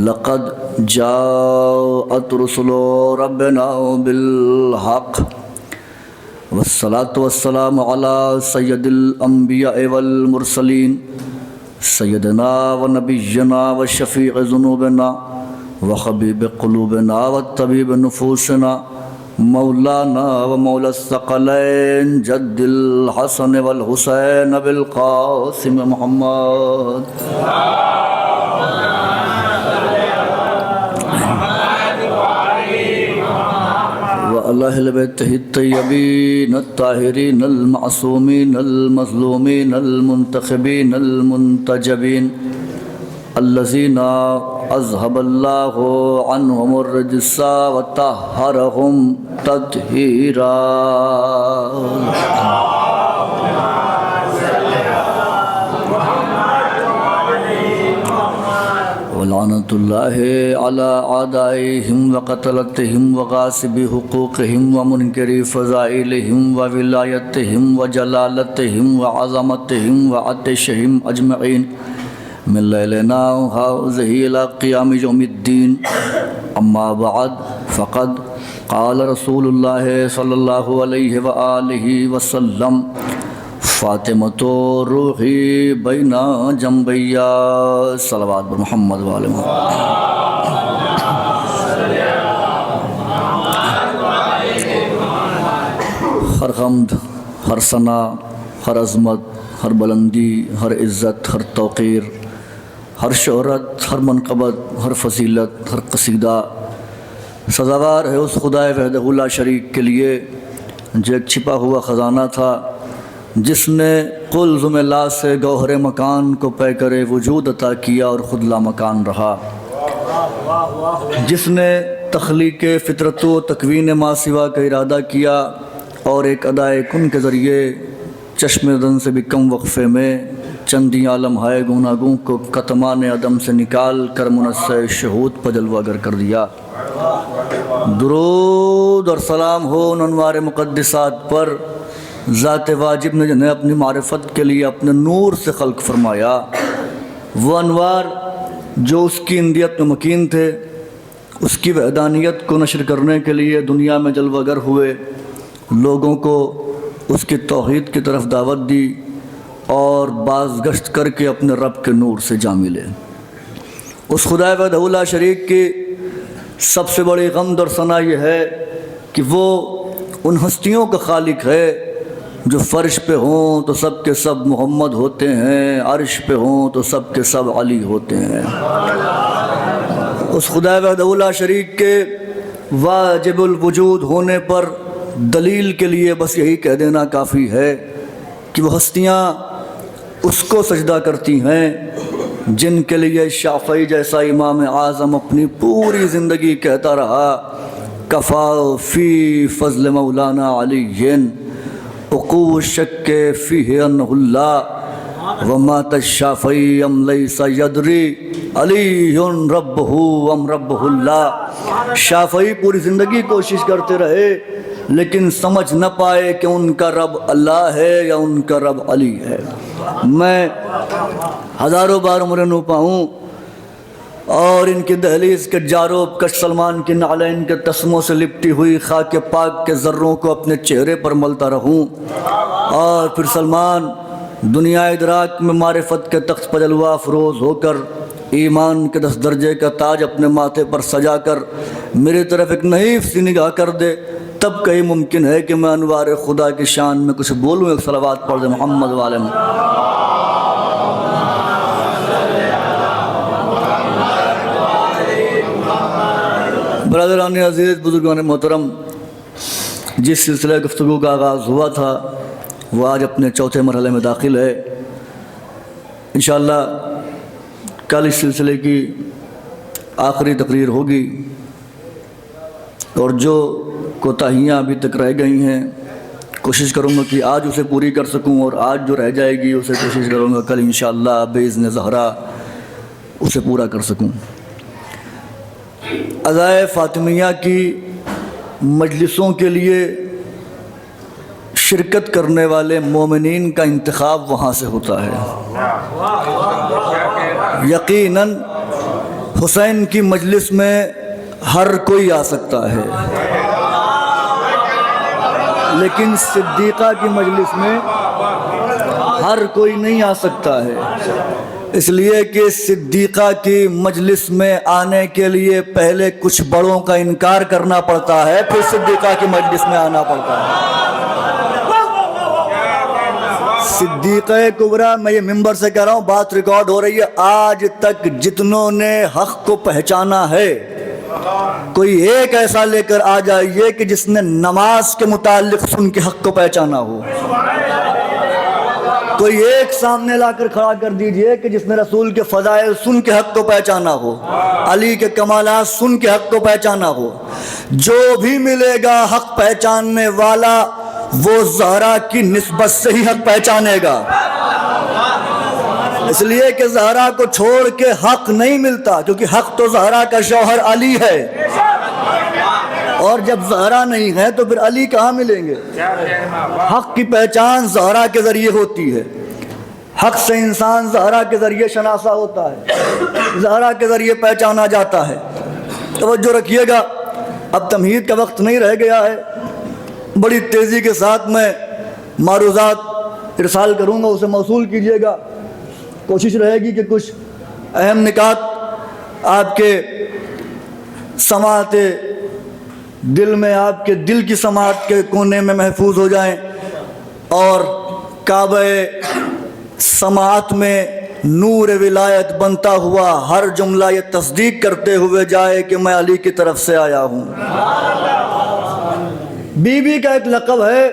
لقد جاءت رسل ربنا بالحق والصلاة والسلام على سید الانبیاء والمرسلین سیدنا ونبینا وشفیع ذنوبنا وحبیب قلوبنا وطبیب نفوسنا مولانا ومولا الثقلین جد الحسن والحسین بالقاسم محمد وعلى أهل بيته الطيبين الطاهرين المعصومين المظلومين المنتخبين المنتجبين الذين أذهب الله عنهم الرجس وطهرهم تطهيرا. ولعنة الله على أعدائهم وقتلتهم وغاصب حقوقهم ومنكر فضائلهم وولايتهم وجلالتهم وعظمتهم وعطشهم أجمعين من ليلنا هذه إلى قيام يوم الدين. أما بعد فقد قال رسول الله صلى الله عليه وآله وسلم فاطمۃ روحی بین جنبیا. صلوات بر محمد وآل محمد. ہر حمد، ہر ثنا، ہر عظمت، ہر بلندی، ہر عزت، ہر توقیر، ہر شہرت، ہر منقبت، ہر فضیلت، ہر قصیدہ سزاوار ہے اس خدائے وحدہ لا شریک کے لیے جو ایک چھپا ہوا خزانہ تھا، جس نے قلزم لا سے گوہر مکان کو پے کرے وجود عطا کیا اور خود لا مکان رہا، جس نے تخلیق فطرت و تکوین ما سوا کا ارادہ کیا اور ایک ادائے کن کے ذریعے چشم دن سے بھی کم وقفے میں چندی عالم ہائے گوناگوں کو کتمان عدم سے نکال کر منصع شہود پر جلوہ گر کر دیا. درود اور سلام ہو ان انوار مقدسات پر، ذات واجب نے جنہیں اپنی معرفت کے لیے اپنے نور سے خلق فرمایا. وہ انوار جو اس کی اندیت میں مکین تھے، اس کی وحدانیت کو نشر کرنے کے لیے دنیا میں جلوہ گر ہوئے، لوگوں کو اس کی توحید کی طرف دعوت دی اور بازگشت کر کے اپنے رب کے نور سے جا ملے. اس خدا وحدہ لا شریک کی سب سے بڑی غمد اور ثنا یہ ہے کہ وہ ان ہستیوں کا خالق ہے جو فرش پہ ہوں تو سب کے سب محمد ہوتے ہیں، عرش پہ ہوں تو سب کے سب علی ہوتے ہیں. اس خدا وحدہ لا شریک کے واجب الوجود ہونے پر دلیل کے لیے بس یہی کہہ دینا کافی ہے کہ وہ ہستیاں اس کو سجدہ کرتی ہیں جن کے لیے شافعی جیسا امام اعظم اپنی پوری زندگی کہتا رہا کفا فی فضل مولانا علی عقو شک فیہ انہ اللہ ومات الشافعی ام لیس یدری علی ربہ ام ربہ اللہ. شافعی پوری زندگی کوشش کرتے رہے لیکن سمجھ نہ پائے کہ ان کا رب اللہ ہے یا ان کا رب علی ہے. میں ہزاروں بار عمر نو پاؤں اور ان کی دہلیز کے جاروب کش سلمان کی نعلین کے تسموں سے لپٹی ہوئی خاک پاک کے ذروں کو اپنے چہرے پر ملتا رہوں اور پھر سلمان دنیا ادراک میں معرفت کے تخت پر جلوہ افروز ہو کر ایمان کے 10 درجے کا تاج اپنے ماتھے پر سجا کر میری طرف ایک نحیف سی نگاہ کر دے، تب کہیں ممکن ہے کہ میں انوار خدا کی شان میں کچھ بولوں. ایک صلوات پڑھ دے محمد والے میں. برادران عزیز، بزرگان محترم، جس سلسلہ گفتگو کا آغاز ہوا تھا وہ آج اپنے چوتھے مرحلے میں داخل ہے. انشاءاللہ کل اس سلسلے کی آخری تقریر ہوگی اور جو کوتاہیاں ابھی تک رہ گئی ہیں کوشش کروں گا کہ آج اسے پوری کر سکوں، اور آج جو رہ جائے گی اسے کوشش کروں گا کل انشاءاللہ باذن زہرا اسے پورا کر سکوں. عزائے فاطمیہ کی مجلسوں کے لیے شرکت کرنے والے مومنین کا انتخاب وہاں سے ہوتا ہے. یقیناً حسین کی مجلس میں ہر کوئی آ سکتا ہے، لیکن صدیقہ کی مجلس میں ہر کوئی نہیں آ سکتا ہے، اس لیے کہ صدیقہ کی مجلس میں آنے کے لیے پہلے کچھ بڑوں کا انکار کرنا پڑتا ہے، پھر صدیقہ کی مجلس میں آنا پڑتا ہے۔ صدیقہ کبریٰ، میں یہ ممبر سے کہہ رہا ہوں، بات ریکارڈ ہو رہی ہے، آج تک جتنوں نے حق کو پہچانا ہے، کوئی ایک ایسا لے کر آ جائیے کہ جس نے نماز کے متعلق سن کے حق کو پہچانا ہو، کوئی ایک سامنے لا کر کھڑا کر دیجئے کہ جس نے رسول کے فضائل سن کے حق کو پہچانا ہو، علی کے کمالات سن کے حق کو پہچانا ہو۔ جو بھی ملے گا حق پہچاننے والا، وہ زہرا کی نسبت سے ہی حق پہچانے گا، اس لیے کہ زہرا کو چھوڑ کے حق نہیں ملتا، کیونکہ حق تو زہرا کا شوہر علی ہے، اور جب زہرا نہیں ہے تو پھر علی کہاں ملیں گے؟ حق کی پہچان زہرا کے ذریعے ہوتی ہے، حق سے انسان زہرا کے ذریعے شناسا ہوتا ہے، زہرا کے ذریعے پہچانا جاتا ہے۔ توجہ رکھیے گا، اب تمہید کا وقت نہیں رہ گیا ہے، بڑی تیزی کے ساتھ میں معروضات ارسال کروں گا، اسے موصول کیجیے گا، کوشش رہے گی کہ کچھ اہم نکات آپ کے سماعت دل میں، آپ کے دل کی سماعت کے کونے میں محفوظ ہو جائیں، اور کعبہ سماعت میں نور ولایت بنتا ہوا ہر جملہ یہ تصدیق کرتے ہوئے جائے کہ میں علی کی طرف سے آیا ہوں۔ بی بی کا ایک لقب ہے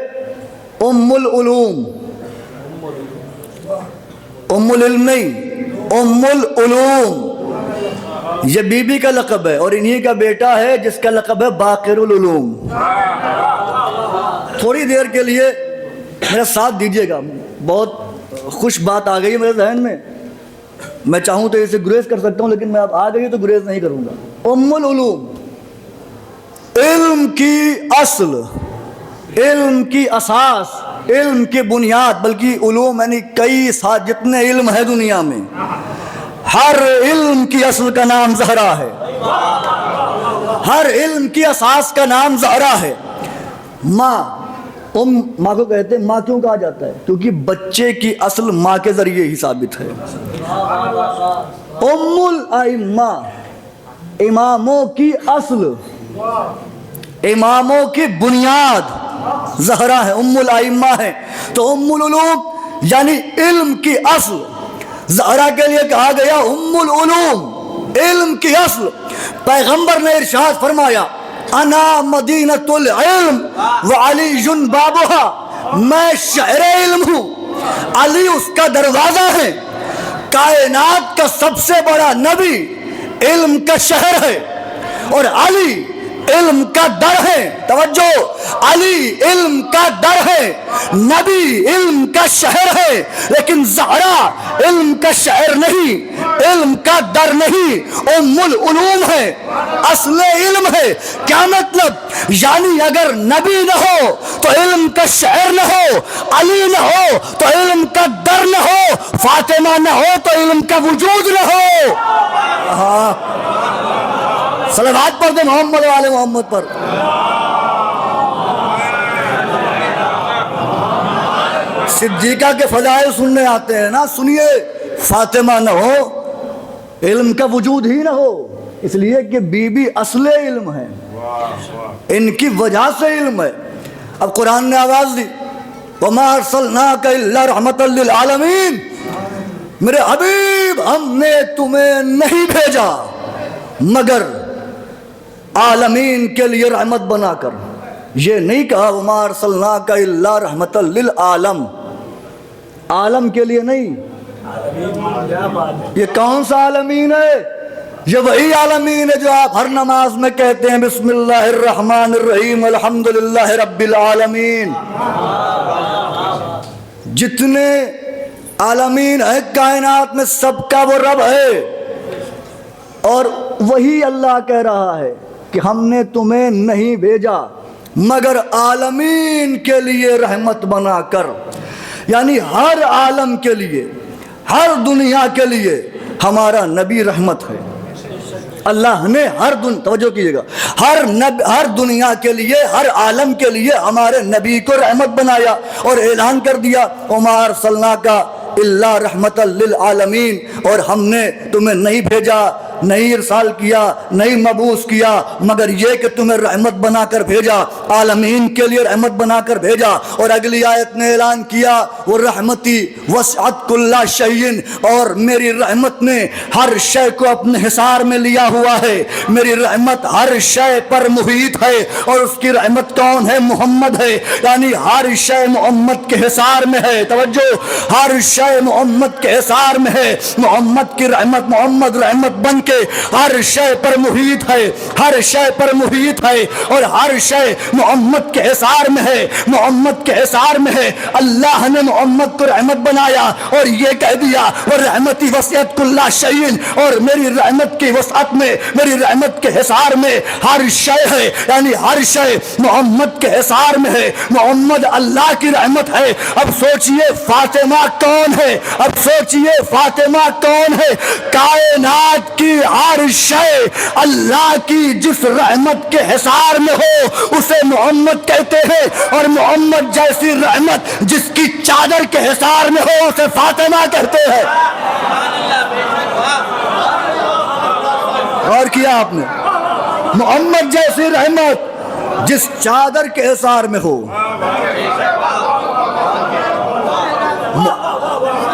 ام العلوم، ام العلم نہیں، ام العلوم، یہ بی بی کا لقب ہے، اور انہی کا بیٹا ہے جس کا لقب ہے باقر العلوم۔ تھوڑی دیر کے لیے میرا ساتھ دیجیے گا، بہت خوش بات آ گئی ہے میرے ذہن میں، میں چاہوں تو اسے گریز کر سکتا ہوں، لیکن میں اب آ گئی تو گریز نہیں کروں گا۔ ام العلوم، علم کی اصل، علم کی اساس، علم کی بنیاد، بلکہ علوم یعنی کئی ساتھ جتنے علم ہے دنیا میں، ہر علم کی اصل کا نام زہرا ہے، ہر علم کی اساس کا نام زہرا ہے۔ ماں، ماں کو کہتے ہیں، ماں کیوں کہا جاتا ہے؟ کیونکہ بچے کی اصل ماں کے ذریعے ہی ثابت ہے۔ ام الائمہ، اماموں کی اصل، اماموں کی بنیاد زہرا ہے، ام الائمہ ہے۔ تو ام العلوم یعنی علم کی اصل، زہرا کے لیے کہا گیا ام العلوم، علم کی اصل۔ پیغمبر نے ارشاد فرمایا، انا مدینۃ العلم وعلی بابها، میں شہر علم ہوں، علی اس کا دروازہ ہے۔ کائنات کا سب سے بڑا نبی علم کا شہر ہے، اور علی علم کا در ہے۔ توجہ، علی علم کا در ہے، نبی علم کا شہر ہے، لیکن زہرا علم کا شہر نہیں، علم کا در نہیں، ام العلوم ہے، اصل علم ہے۔ کیا مطلب؟ یعنی اگر نبی نہ ہو تو علم کا شہر نہ ہو، علی نہ ہو تو علم کا در نہ ہو، فاطمہ نہ ہو تو علم کا وجود نہ ہو۔ صلوات پڑھ دیں محمد والے محمد پر۔ صدیقہ کے فضائل سننے آتے ہیں نا، سنیے، فاطمہ نہ ہو، علم کا وجود ہی نہ ہو، اس لیے کہ بی بی اصل علم ہے، ان کی وجہ سے علم ہے۔ اب قرآن نے آواز دی، وَمَا أَرْسَلْنَاكَ إِلَّا رَحْمَةً لِّلْعَالَمِينَ، میرے حبیب ہم نے تمہیں نہیں بھیجا مگر عالمین کے لیے رحمت بنا کر۔ یہ نہیں کہا وَمَا أَرْسَلْنَاكَ إِلَّا رَحْمَةً لِّلْعَالَمِ، عالم کے لیے نہیں۔ یہ کون سا عالمین ہے؟ یہ وہی عالمین ہے جو آپ ہر نماز میں کہتے ہیں، بسم اللہ الرحمن الرحیم الحمدللہ رب العالمین۔ جتنے عالمین ہیں کائنات میں، سب کا وہ رب ہے، اور وہی اللہ کہہ رہا ہے کہ ہم نے تمہیں نہیں بھیجا مگر عالمین کے لیے رحمت بنا کر، یعنی ہر عالم کے لیے، ہر دنیا کے لیے ہمارا نبی رحمت ہے۔ اللہ نے توجہ کیجئے گا، ہر دنیا کے لیے، ہر عالم کے لیے ہمارے نبی کو رحمت بنایا اور اعلان کر دیا وما ارسلناک الا رحمۃ للعالمین، اور ہم نے تمہیں نہیں بھیجا، نہیں ارسال کیا، نہیں مبعوث کیا مگر یہ کہ تمہیں رحمت بنا کر بھیجا، عالمین کے لیے رحمت بنا کر بھیجا۔ اور اگلی آیت نے اعلان کیا وہ رحمتی وسعت کل شیء، اور میری رحمت نے ہر شے کو اپنے حصار میں لیا ہوا ہے، میری رحمت ہر شے پر محیط ہے، اور اس کی رحمت کون ہے؟ محمد ہے، یعنی ہر شے محمد کے حصار میں ہے۔ توجہ، ہر شے محمد کے حصار میں ہے، محمد کی رحمت، محمد رحمت بن کے ہر شے پر محیط ہے، ہر شے پر محیط ہے، اور ہر شے محمد کے حصار میں ہے، محمد کے حصار میں ہے۔ اللہ نے محمد کو رحمت بنایا اور یہ کہہ دیا اور رحمتی وسعت کل شیء، اور میری رحمت کی وسعت میں، میری رحمت کے حصار میں ہر شے ہے، یعنی ہر شے محمد کے حصار میں ہے۔ محمد اللہ کی رحمت ہے۔ اب سوچئے فاطمہ کون ہے؟ اب سوچئے فاطمہ کون ہے؟ کائنات کی ہر شے اللہ کی جس رحمت کے حصار میں ہو اسے محمد کہتے ہیں، اور محمد جیسی رحمت جس کی چادر کے حصار میں ہو اسے فاطمہ کہتے ہیں۔ اور کیا آپ نے؟ محمد جیسی رحمت جس چادر کے حصار میں ہو،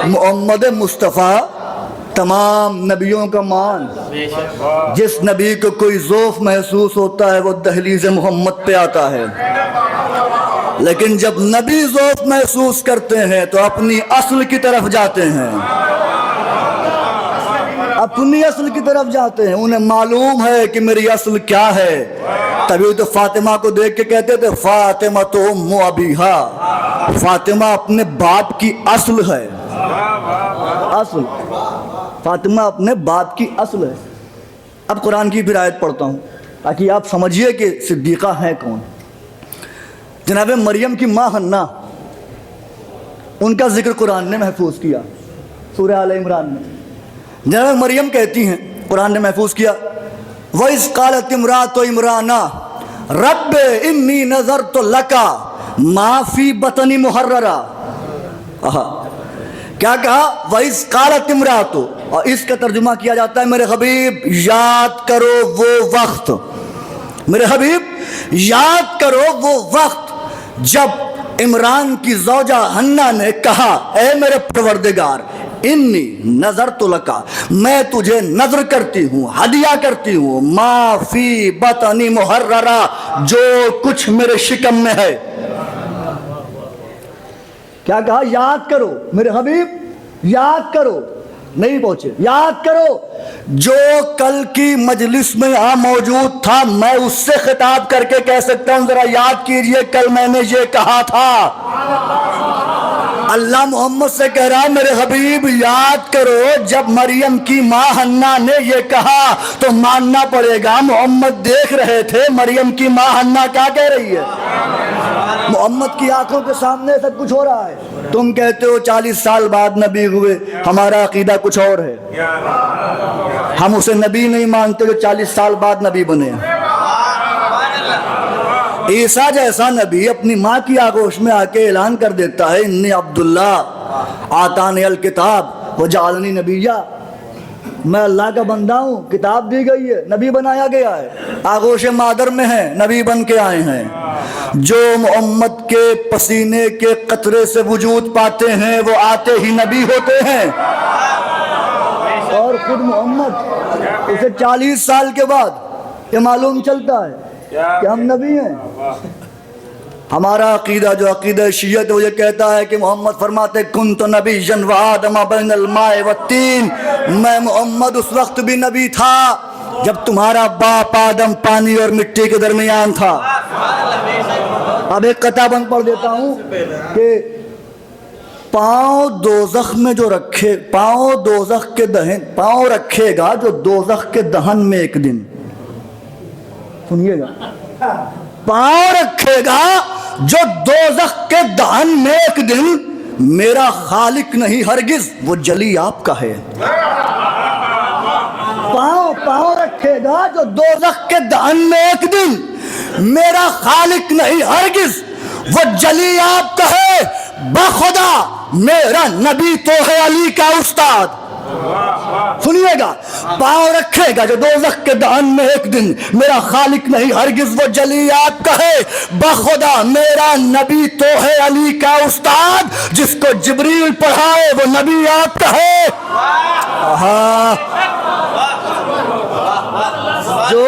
محمد مصطفیٰ تمام نبیوں کا مان، جس نبی کو کوئی ذوف محسوس ہوتا ہے وہ دہلیز محمد پہ آتا ہے، لیکن جب نبی ذوف محسوس کرتے ہیں تو اپنی اصل کی طرف جاتے ہیں، اپنی اصل کی طرف جاتے ہیں، انہیں معلوم ہے کہ میری اصل کیا ہے۔ تبھی تو فاطمہ کو دیکھ کے کہتے تھے فاطمہ تو ام ابیہا، فاطمہ اپنے باپ کی اصل ہے، اصل، فاطمہ اپنے باپ کی اصل ہے۔ اب قرآن کی پھر آیت پڑھتا ہوں تاکہ آپ سمجھیے کہ صدیقہ ہیں کون۔ جناب مریم کی ماں حنا، ان کا ذکر قرآن نے محفوظ کیا سورہ آل عمران میں۔ جناب مریم کہتی ہیں، قرآن نے محفوظ کیا وَإِذْ قَالَتِ امْرَأَتُ عِمْرَانَ رَبِّ إِنِّي نَذَرْتُ لَكَ مَا فِي بَطْنِي مُحَرَّرًا۔ کیا کہا؟ وَإِذْ قَالَتِ امْرَأَتُ، اور اس کا ترجمہ کیا جاتا ہے میرے حبیب یاد کرو وہ وقت، میرے حبیب یاد کرو وہ وقت جب عمران کی زوجہ حنا نے کہا اے میرے پروردگار انی نذرت لک، میں تجھے نذر کرتی ہوں، ہدیہ کرتی ہوں، ما فی بطنی محررہ، جو کچھ میرے شکم میں ہے۔ کیا کہا؟ یاد کرو میرے حبیب، یاد کرو، نہیں پہنچے، یاد کرو جو کل کی مجلس میں موجود تھا، میں اس سے خطاب کر کے کہہ سکتا ہوں ذرا یاد کیجئے کل میں نے یہ کہا تھا۔ اللہ محمد سے کہہ رہا میرے حبیب یاد کرو جب مریم کی ماں حنا نے یہ کہا، تو ماننا پڑے گا محمد دیکھ رہے تھے مریم کی ماں حنا کیا کہہ رہی ہے۔ محمد کی آنکھوں کے سامنے سب کچھ ہو رہا ہے، تم کہتے ہو 40 سال بعد نبی ہوئے، ہمارا عقیدہ کچھ اور ہے، ہم اسے نبی نہیں مانتے جو 40 سال بعد نبی بنے۔ عیسیٰ جیسا نبی اپنی ماں کی آغوش میں آ کے اعلان کر دیتا ہے انی عبداللہ آتانی الکتاب وجعلنی نبیہ، میں اللہ کا بندہ ہوں، کتاب دی گئی ہے، نبی بنایا گیا ہے، آغوش مادر میں ہیں، نبی بن کے آئے ہیں۔ جو محمد کے پسینے کے قطرے سے وجود پاتے ہیں وہ آتے ہی نبی ہوتے ہیں، اور خود محمد اسے 40 سال کے بعد یہ معلوم چلتا ہے کہ ہم نبی ہیں۔ ہمارا عقیدہ جو عقیدہ شیعت وہ یہ کہتا ہے کہ محمد فرماتے کنت نبیا وآدم بین الماء والتین، میں محمد اس وقت بھی نبی تھا جب تمہارا باپ آدم پانی اور مٹی کے درمیان تھا۔ اب ایک قطعہ بند پڑھ دیتا ہوں کہ پاؤں دوزخ میں جو رکھے، پاؤں دوزخ کے دہن، پاؤں رکھے گا جو دوزخ کے دہن میں ایک دن، سنیے گا، پاؤں رکھے گا جو دوزخ کے دہن میں ایک دن، میرا خالق نہیں ہرگز وہ جلی آپ کا ہے۔ پاؤں رکھے گا گا جو دوزخ کے دہن میں ایک دن میرا خالق نہیں ہرگز وہ جلی آپ کہے بخدا میرا نبی تو ہے علی کا استاد. سنیے گا, پاؤں رکھے گا جو دوزخ کے دہن میں ایک دن میرا خالق نہیں ہرگز وہ جلی آپ کہے بخدا میرا نبی تو ہے علی کا استاد. جس کو جبریل پڑھائے وہ نبی آپ کہے. جو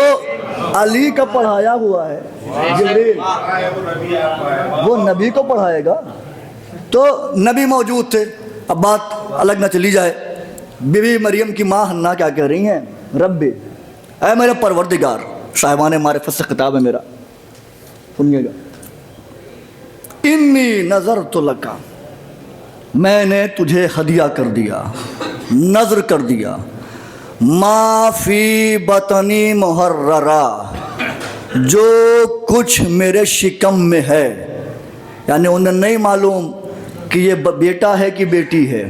علی کا پڑھایا ہوا ہے جبریل وہ نبی کو پڑھائے گا. تو نبی موجود تھے. اب بات الگ نہ چلی جائے, بی بی مریم کی ماں حنا کیا کہہ رہی ہیں, ربی اے میرے پروردگار, صاحبان معرفت سے خطاب ہے میرا, سنیے گا. انی نظرت لک, میں نے تجھے ہدیہ کر دیا, نظر کر دیا, ما فی بطنی محررہ, جو کچھ میرے شکم میں ہے. یعنی انہیں نہیں معلوم کہ یہ بیٹا ہے کہ بیٹی ہے.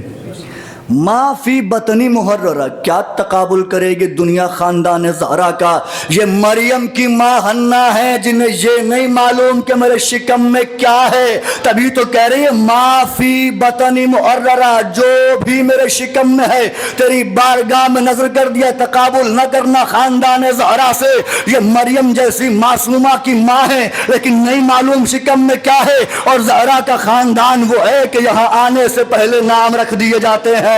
ما فی بطنی محررہ, کیا تقابل کرے گی دنیا خاندان زہرا کا. یہ مریم کی ماں حنا ہے جنہیں یہ نہیں معلوم کہ میرے شکم میں کیا ہے, تبھی تو کہہ رہی ہے ما فی بطنی محررہ, جو بھی میرے شکم میں ہے تیری بارگاہ میں نظر کر دیا. تقابل نہ کرنا خاندان زہرا سے. یہ مریم جیسی معصومہ کی ماں ہے لیکن نہیں معلوم شکم میں کیا ہے. اور زہرا کا خاندان وہ ہے کہ یہاں آنے سے پہلے نام رکھ دیے جاتے ہیں.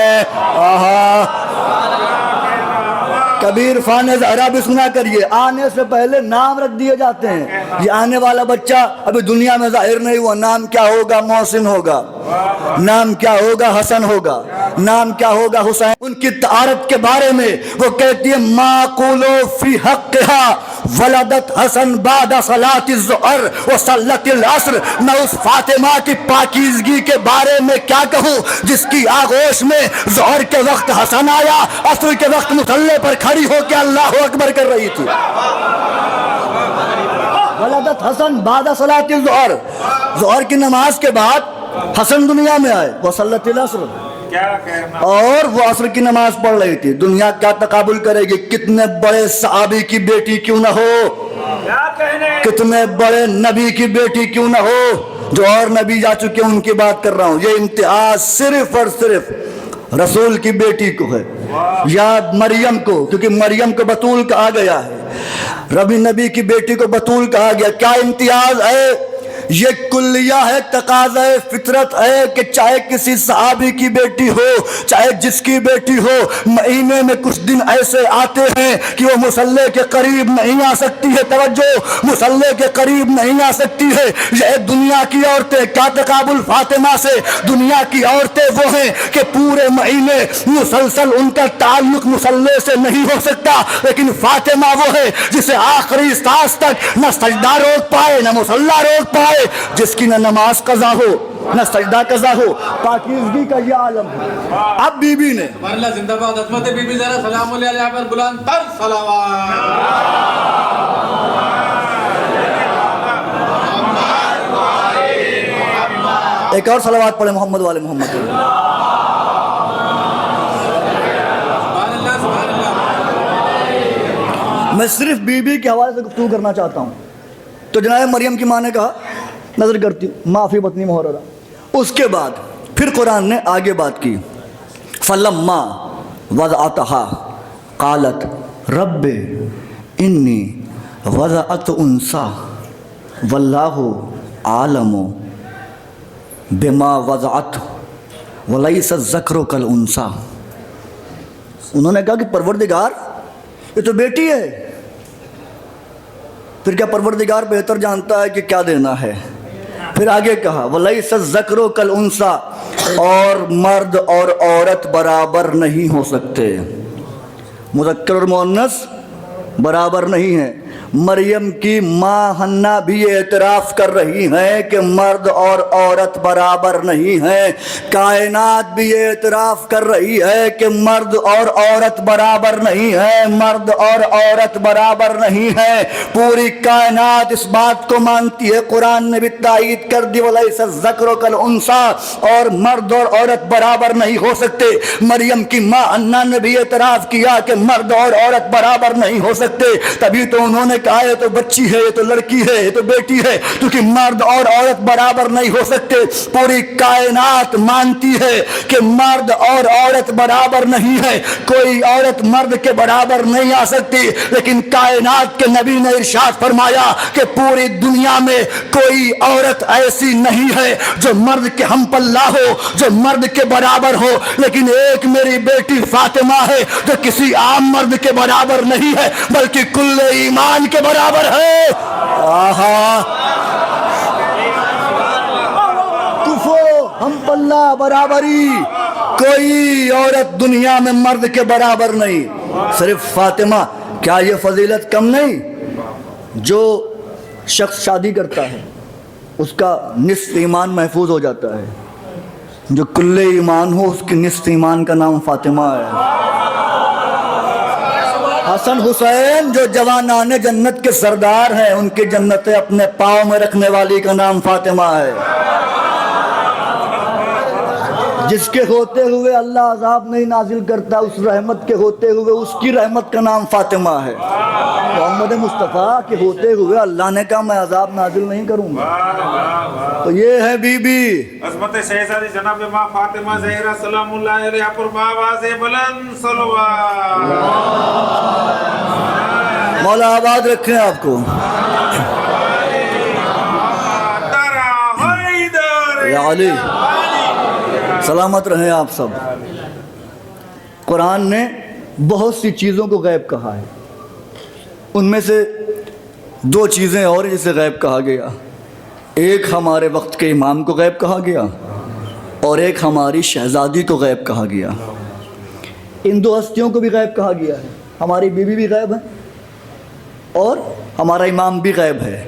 کبیر فان زہرا بھی سنا کریے, آنے سے پہلے نام رکھ دیے جاتے ہیں. یہ آنے والا بچہ ابھی دنیا میں ظاہر نہیں ہوا, نام کیا ہوگا, محسن ہوگا, نام کیا ہوگا, حسن ہوگا, نام کیا ہوگا, حسین. ان کی طہارت کے بارے میں وہ کہتی ہے ما قولو فی حقہا ولدت حسن بعد صلاۃ الظہر وصلت العصر. میں اس فاطمہ کی پاکیزگی کے بارے میں کیا کہوں جس کی آغوش میں ظہر کے وقت حسن آیا, عصر کے وقت مصلی پر کھڑی ہو کے اللہ اکبر کر رہی تھی. ولدت حسن بعد صلاۃ الظہر, ظہر کی نماز کے بعد حسن دنیا میں آئے. وصلت العصر, اور وہ عصر کی نماز پڑھ رہی تھی. دنیا کیا تقابل کرے گی, کتنے بڑے صحابی کی بیٹی کیوں نہ ہو, کتنے بڑے نبی کی بیٹی کیوں نہ ہو. جو اور نبی جا چکے ان کی بات کر رہا ہوں. یہ امتیاز صرف اور صرف رسول کی بیٹی کو ہے, یا مریم کو, کیونکہ مریم کو بطول کہا گیا ہے, ربی نبی کی بیٹی کو بطول کہا گیا. کیا امتیاز ہے, یہ کلیہ ہے, تقاضا فطرت ہے کہ چاہے کسی صحابی کی بیٹی ہو, چاہے جس کی بیٹی ہو, مہینے میں کچھ دن ایسے آتے ہیں کہ وہ مصلی کے قریب نہیں آ سکتی ہے. توجہ, مصلی کے قریب نہیں آ سکتی ہے. یہ دنیا کی عورتیں, کیا تقابل فاطمہ سے. دنیا کی عورتیں وہ ہیں کہ پورے مہینے مسلسل ان کا تعلق مصلی سے نہیں ہو سکتا, لیکن فاطمہ وہ ہے جسے آخری سانس تک نہ سجدہ روک پائے نہ مصلی روک پائے, جس کی نہ نماز قضا ہو نہ سجدہ قضا ہو. پاکیزگی کا یہ عالم ہے. اب بی بی نے زندہ باد عظمت بی بی زہرا سلام علیہ پر بلند تر صلوات. ایک اور صلوات پڑھے محمد والے محمد. میں صرف بی بی کے حوالے سے گفتگو کرنا چاہتا ہوں. تو جناب مریم کی ماں نے کہا نظر کرتی ہوں, ما فی بطنی محررہ. اس کے بعد پھر قرآن نے آگے بات کی. فلما وضعتها قالت رب انی وضعت انثى واللہ عالم بما وضعت ولیس الذکر کالانثى. انہوں نے کہا کہ پروردگار یہ تو بیٹی ہے. پھر کیا پروردگار بہتر جانتا ہے کہ کیا دینا ہے. پھر آگے کہا وَلَيْسَ الذَّكْرُ كَالْأُنثَىٰ, اور مرد اور عورت برابر نہیں ہو سکتے. مذکر اور مؤنث برابر نہیں ہیں. مریم کی ماں حنا بھی یہ اعتراف کر رہی ہیں کہ مرد اور عورت برابر نہیں ہیں، کائنات بھی یہ اعتراف کر رہی ہے کہ مرد اور عورت برابر نہیں ہے، مرد اور عورت برابر نہیں ہے، پوری کائنات اس بات کو مانتی ہے۔ قرآن نے بھی تائید کر دی وَلَيْسَ الذَّكَرُ كَالْأُنثىٰ، اور مرد اور عورت برابر نہیں ہو سکتے۔ مریم کی ماں حنا نے بھی اعتراف کیا کہ مرد اور عورت برابر نہیں ہو سکتے، تبھی تو انہوں نے کہا یہ تو بچی ہے، یہ تو لڑکی ہے، یہ تو بیٹی ہے، کیونکہ مرد اور عورت برابر نہیں ہو سکتے۔ پوری کائنات مانتی ہے کہ مرد اور عورت برابر نہیں ہے، کوئی عورت مرد کے برابر نہیں آ سکتی، لیکن کائنات کے نبی نے ارشاد فرمایا کہ پوری دنیا میں کوئی عورت ایسی نہیں ہے جو مرد کے ہم پلہ ہو، جو مرد کے برابر ہو، لیکن ایک میری بیٹی فاطمہ ہے جو کسی عام مرد کے برابر نہیں ہے بلکہ کل ایمان کے برابر ہے۔ آہا، کفو ہم پلہ برابری، کوئی عورت دنیا میں مرد کے برابر نہیں، صرف فاطمہ۔ کیا یہ فضیلت کم نہیں؟ جو شخص شادی کرتا ہے اس کا نصف ایمان محفوظ ہو جاتا ہے، جو کل ایمان ہو اس کی نصف ایمان کا نام فاطمہ ہے۔ حسن حسین جو جوانان جنت کے سردار ہیں، ان کی جنتیں اپنے پاؤں میں رکھنے والی کا نام فاطمہ ہے۔ جس کے ہوتے ہوئے اللہ عذاب نہیں نازل کرتا، اس رحمت کے ہوتے ہوئے اس کی رحمت کا نام فاطمہ ہے۔ محمد مصطفیٰ کے ہوتے ہوئے اللہ نے کہا میں عذاب نازل نہیں کروں گا۔ تو یہ ہے بی بی عظمت شہزادی جناب ماں فاطمہ زہرا سلام اللہ علیہا پر باواز بلند صلوات۔ مولا آباد رکھیں آپ کو۔ یا علی سلامت رہیں آپ سب۔ قرآن نے بہت سی چیزوں کو غیب کہا ہے، ان میں سے دو چیزیں اور جسے غیب کہا گیا، ایک ہمارے وقت کے امام کو غیب کہا گیا اور ایک ہماری شہزادی کو غیب کہا گیا۔ ان دو ہستیوں کو بھی غیب کہا گیا ہے، ہماری بیوی بھی غیب ہے اور ہمارا امام بھی غیب ہے۔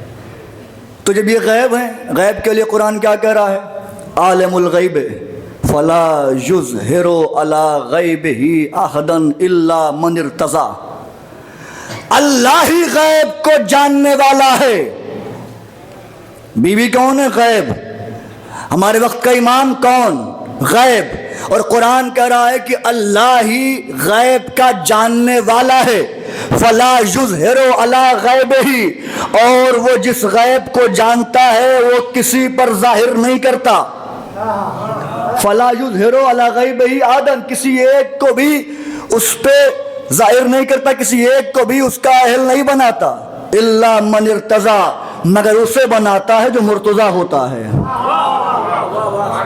تو جب یہ غیب ہیں، غیب کے لیے قرآن کیا کہہ رہا ہے؟ عالم الغیب فلا یظہر علی غیبہ احدا الا من ارتضی، اللہ ہی غیب کو جاننے والا ہے۔ بیوی کون ہے؟ غیب۔ ہمارے وقت کا امام کون؟ غیب۔ اور قرآن کہہ رہا ہے کہ اللہ ہی غیب کا جاننے والا ہے۔ فلا یظہر علی غیبہ، اور وہ جس غیب کو جانتا ہے وہ کسی پر ظاہر نہیں کرتا۔ فلا یظہر علی غیبہ احدا، کسی ایک کو بھی اس پہ ظاہر نہیں کرتا، کسی ایک کو بھی اس کا اہل نہیں بناتا۔ الا من ارتضی، مگر اسے بناتا ہے جو مرتضی ہوتا ہے۔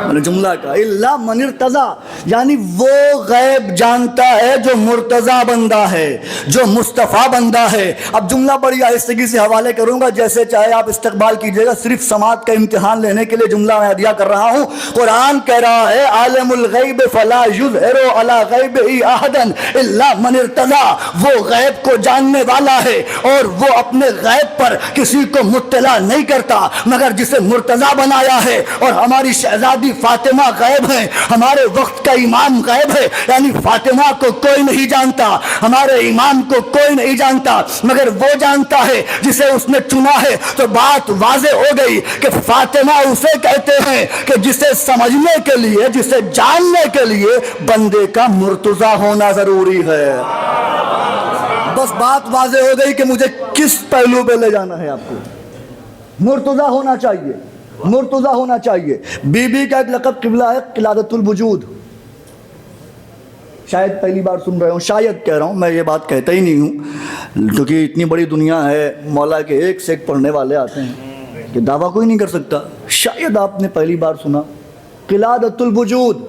میں نے جملہ کہا الا من ارتضی، یعنی وہ غیب جانتا ہے جو مرتضی بندہ ہے، جو مصطفیٰ بندہ ہے۔ اب جملہ بڑی آہستگی سے حوالے کروں گا، جیسے چاہے آپ استقبال کیجئے گا، صرف سماعت کا امتحان لینے کے لیے جملہ میں عدیہ کر رہا ہوں۔ قرآن کہہ رہا ہے عالم الغیب فلا یظہر علی غیبہ احدا الا من ارتضی، وہ غیب کو جاننے والا ہے اور وہ اپنے غیب پر کسی کو مطلع نہیں کرتا مگر جسے مرتضی بنایا ہے۔ اور ہماری شہزادی فاطمہ غیب ہے، ہمارے وقت کا امام غیب ہے، یعنی فاطمہ کو کوئی نہیں جانتا، ہمارے امام کو کوئی نہیں جانتا مگر وہ جانتا ہے جسے اس نے چنا ہے۔ تو بات واضح ہو گئی کہ فاطمہ اسے کہتے ہیں کہ جسے سمجھنے کے لیے، جسے جاننے کے لیے بندے کا مرتضی ہونا ضروری ہے۔ بس بات واضح ہو گئی کہ مجھے کس پہلو پہ لے جانا ہے آپ کو۔ مرتضی ہونا چاہیے، مرتضی ہونا چاہیے۔ بی بی کا ایک لقب قبلہ ہے قلادۃ الوجود، شاید پہلی بار سن رہے ہوں، شاید کہہ رہا ہوں، میں یہ بات کہتا ہی نہیں ہوں کیونکہ اتنی بڑی دنیا ہے، مولا کے ایک سے ایک پڑھنے والے آتے ہیں کہ دعویٰ کوئی نہیں کر سکتا۔ شاید آپ نے پہلی بار سنا قلادۃ الوجود،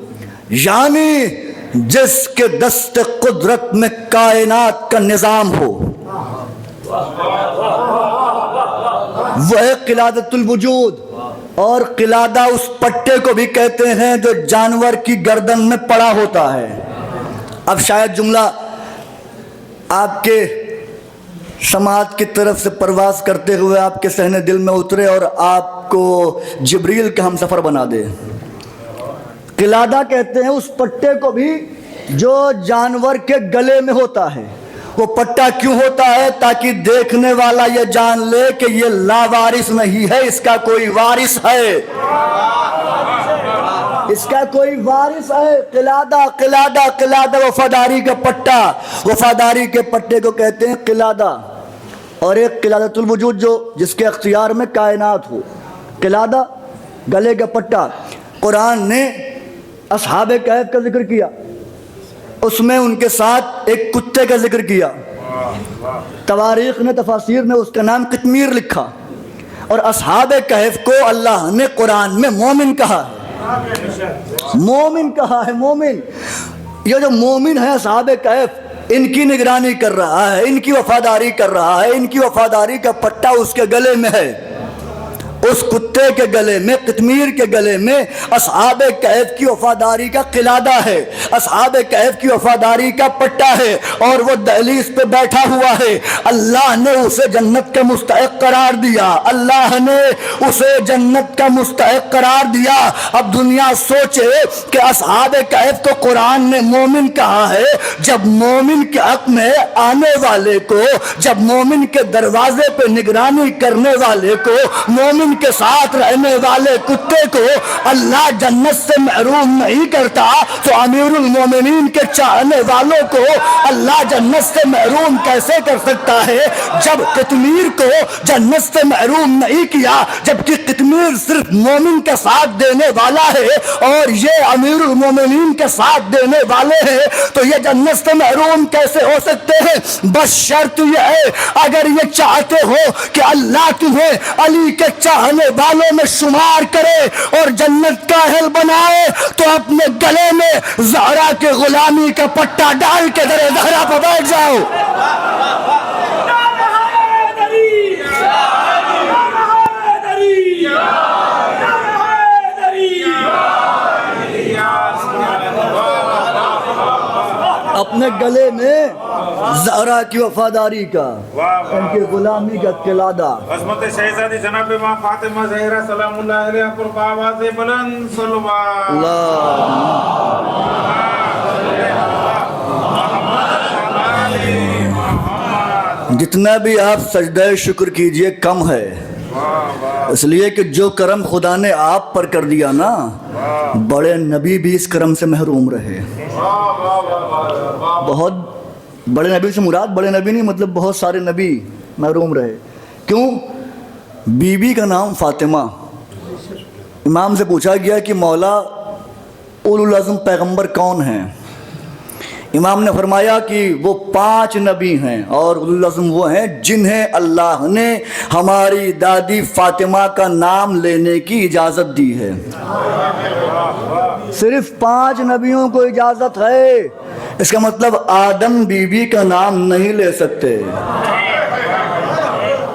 یعنی جس کے دست قدرت میں کائنات کا نظام ہو، وہ ہے قلادۃ الوجود۔ اور قلادہ اس پٹے کو بھی کہتے ہیں جو جانور کی گردن میں پڑا ہوتا ہے۔ اب شاید جملہ آپ کے سماعت کی طرف سے پرواز کرتے ہوئے آپ کے صحن دل میں اترے اور آپ کو جبریل کا ہم سفر بنا دے۔ قلادہ کہتے ہیں اس پٹے کو بھی جو جانور کے گلے میں ہوتا ہے۔ وہ پٹا کیوں ہوتا ہے؟ تاکہ دیکھنے والا یہ جان لے کہ یہ لاوارث نہیں ہے، اس کا کوئی وارث ہے، اس کا کوئی وارث ہے۔ قلادہ قلادہ قلادہ وفاداری کا پٹا، وفاداری کے پٹے کو کہتے ہیں قلادہ۔ اور ایک قلادۃ الوجود جو جس کے اختیار میں کائنات ہو، قلادہ گلے کا پٹا۔ قرآن نے اصحاب کہف کا ذکر کیا، اس میں ان کے ساتھ ایک کتے کا ذکر کیا۔ تواریخ نے، تفاسیر نے اس کا نام قطمیر لکھا۔ اور اصحاب کہف کو اللہ نے قرآن میں مومن کہا ہے، مومن کہا ہے، مومن۔ یہ جو مومن ہے اصحاب کہف، ان کی نگرانی کر رہا ہے، ان کی وفاداری کر رہا ہے، ان کی وفاداری کا پٹا اس کے گلے میں ہے، اس کتے کے گلے میں، قطمیر کے گلے میں اصحاب کہف کی وفاداری کا قلادہ ہے، اصحاب کہف کی وفاداری کا پٹا ہے، اور وہ دہلیز پہ بیٹھا ہوا ہے۔ اللہ نے اسے جنت کا مستحق قرار دیا، اللہ نے اسے جنت کا مستحق قرار دیا۔ اب دنیا سوچے کہ اصحاب کہف کو قرآن نے مومن کہا ہے، جب مومن کے حق میں آنے والے کو، جب مومن کے دروازے پہ نگرانی کرنے والے کو، مومن کے ساتھ رہنے والے کتے کو اللہ جنت سے محروم نہیں کرتا، تو امیر المومنین کے چاہنے والوں کو اللہ جنت سے محروم کیسے کر سکتا ہے؟ جب قطمیر کو جنت سے محروم نہیں کیا، جبکہ قطمیر صرف مومن کے ساتھ دینے والا ہے اور یہ امیر المومنین کے ساتھ دینے والے ہیں، تو یہ جنت سے محروم کیسے ہو سکتے ہیں؟ بس شرط یہ ہے، اگر یہ چاہتے ہو کہ اللہ تمہیں علی کے چاہنے والوں میں شمار کرے اور جنت کا اہل بنائے، تو اپنے گلے میں زہرا کے غلامی کا پٹا ڈال کے در زہرا پہ بیٹھ جاؤ۔ اپنے گلے میں زہرا کی وفاداری کا، ان کی غلامی کا قلادہ۔ عظمت شہزادی جناب ماں فاطمہ زہرا سلام اللہ علیہ پر بآواز بلند صلوات جتنا بھی آپ سجدہ شکر کیجئے کم ہے، اس لیے کہ جو کرم خدا نے آپ پر کر دیا نا، بڑے نبی بھی اس کرم سے محروم رہے۔ بہت بڑے نبی سے مراد بڑے نبی نہیں، مطلب بہت سارے نبی محروم رہے۔ کیوں؟ بی بی کا نام فاطمہ۔ امام سے پوچھا گیا کہ مولا اولو العزم پیغمبر کون ہیں؟ امام نے فرمایا کہ وہ 5 نبی ہیں، اور اولو العزم وہ ہیں جنہیں اللہ نے ہماری دادی فاطمہ کا نام لینے کی اجازت دی ہے۔ صرف 5 نبیوں کو اجازت ہے، اس کا مطلب آدم بی بی کا نام نہیں لے سکتے،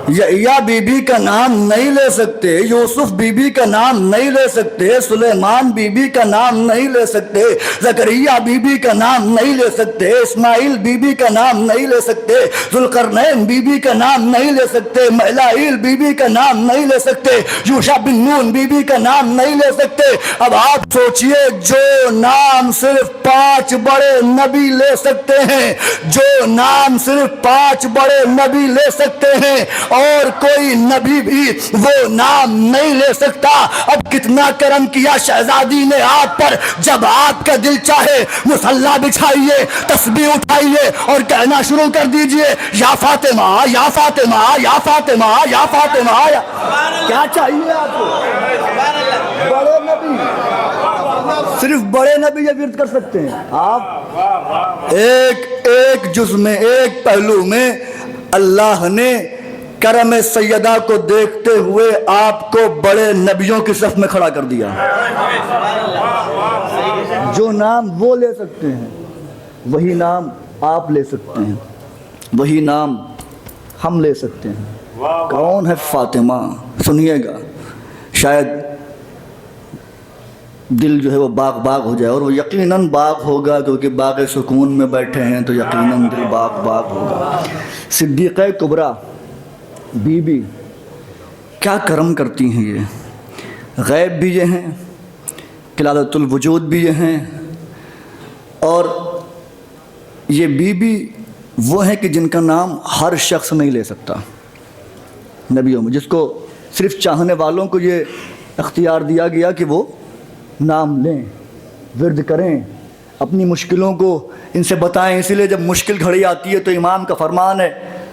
یا بی بی کا نام نہیں لے سکتے، یوسف بی بی کا نام نہیں لے سکتے، سلیمان بی بی کا نام نہیں لے سکتے، زکریا بی بی کا نام نہیں لے سکتے، اسماعیل بی بی کا نام نہیں لے سکتے، ذوالقرنین بی بی کا نام نہیں لے سکتے، مہلائیل بی بی کا نام نہیں لے سکتے، یوشع بن نون بی بی کا نام نہیں لے سکتے۔ اب آپ سوچئے، جو نام صرف 5 بڑے نبی لے سکتے ہیں، جو نام صرف 5 بڑے نبی لے سکتے ہیں، اور کوئی نبی بھی وہ نام نہیں لے سکتا، اب کتنا کرم کیا شہزادی نے آپ پر، جب آپ کا دل چاہے مصلی بچھائیے، تسبیح اٹھائیے اور کہنا شروع کر دیجئے، یا فاطمہ یا فاطمہ یا فاطمہ یا فاطمہ۔ کیا چاہیے آپ کو؟ بڑے نبی، صرف بڑے نبی یہ ورد کر سکتے ہیں۔ آپ ایک جز میں، ایک پہلو میں اللہ نے کرم سیدہ کو دیکھتے ہوئے آپ کو بڑے نبیوں کی صف میں کھڑا کر دیا۔ جو نام وہ لے سکتے ہیں وہی نام آپ لے سکتے ہیں، وہی نام ہم لے سکتے ہیں۔ کون ہے فاطمہ؟ سنیے گا، شاید دل جو ہے وہ باغ باغ ہو جائے، اور وہ یقیناً باغ ہوگا کیونکہ باغ سکون میں بیٹھے ہیں تو یقیناً دل باغ باغ ہوگا۔ صدیقہ کبریٰ بی بی کیا کرم کرتی ہیں، یہ غیب بھی یہ ہیں، قلادۃ الوجود بھی یہ ہیں، اور یہ بی بی وہ ہیں کہ جن کا نام ہر شخص نہیں لے سکتا نبیوں میں، جس کو صرف چاہنے والوں کو یہ اختیار دیا گیا کہ وہ نام لیں، ورد کریں، اپنی مشکلوں کو ان سے بتائیں۔ اسی لیے جب مشکل گھڑی آتی ہے تو امام کا فرمان ہے،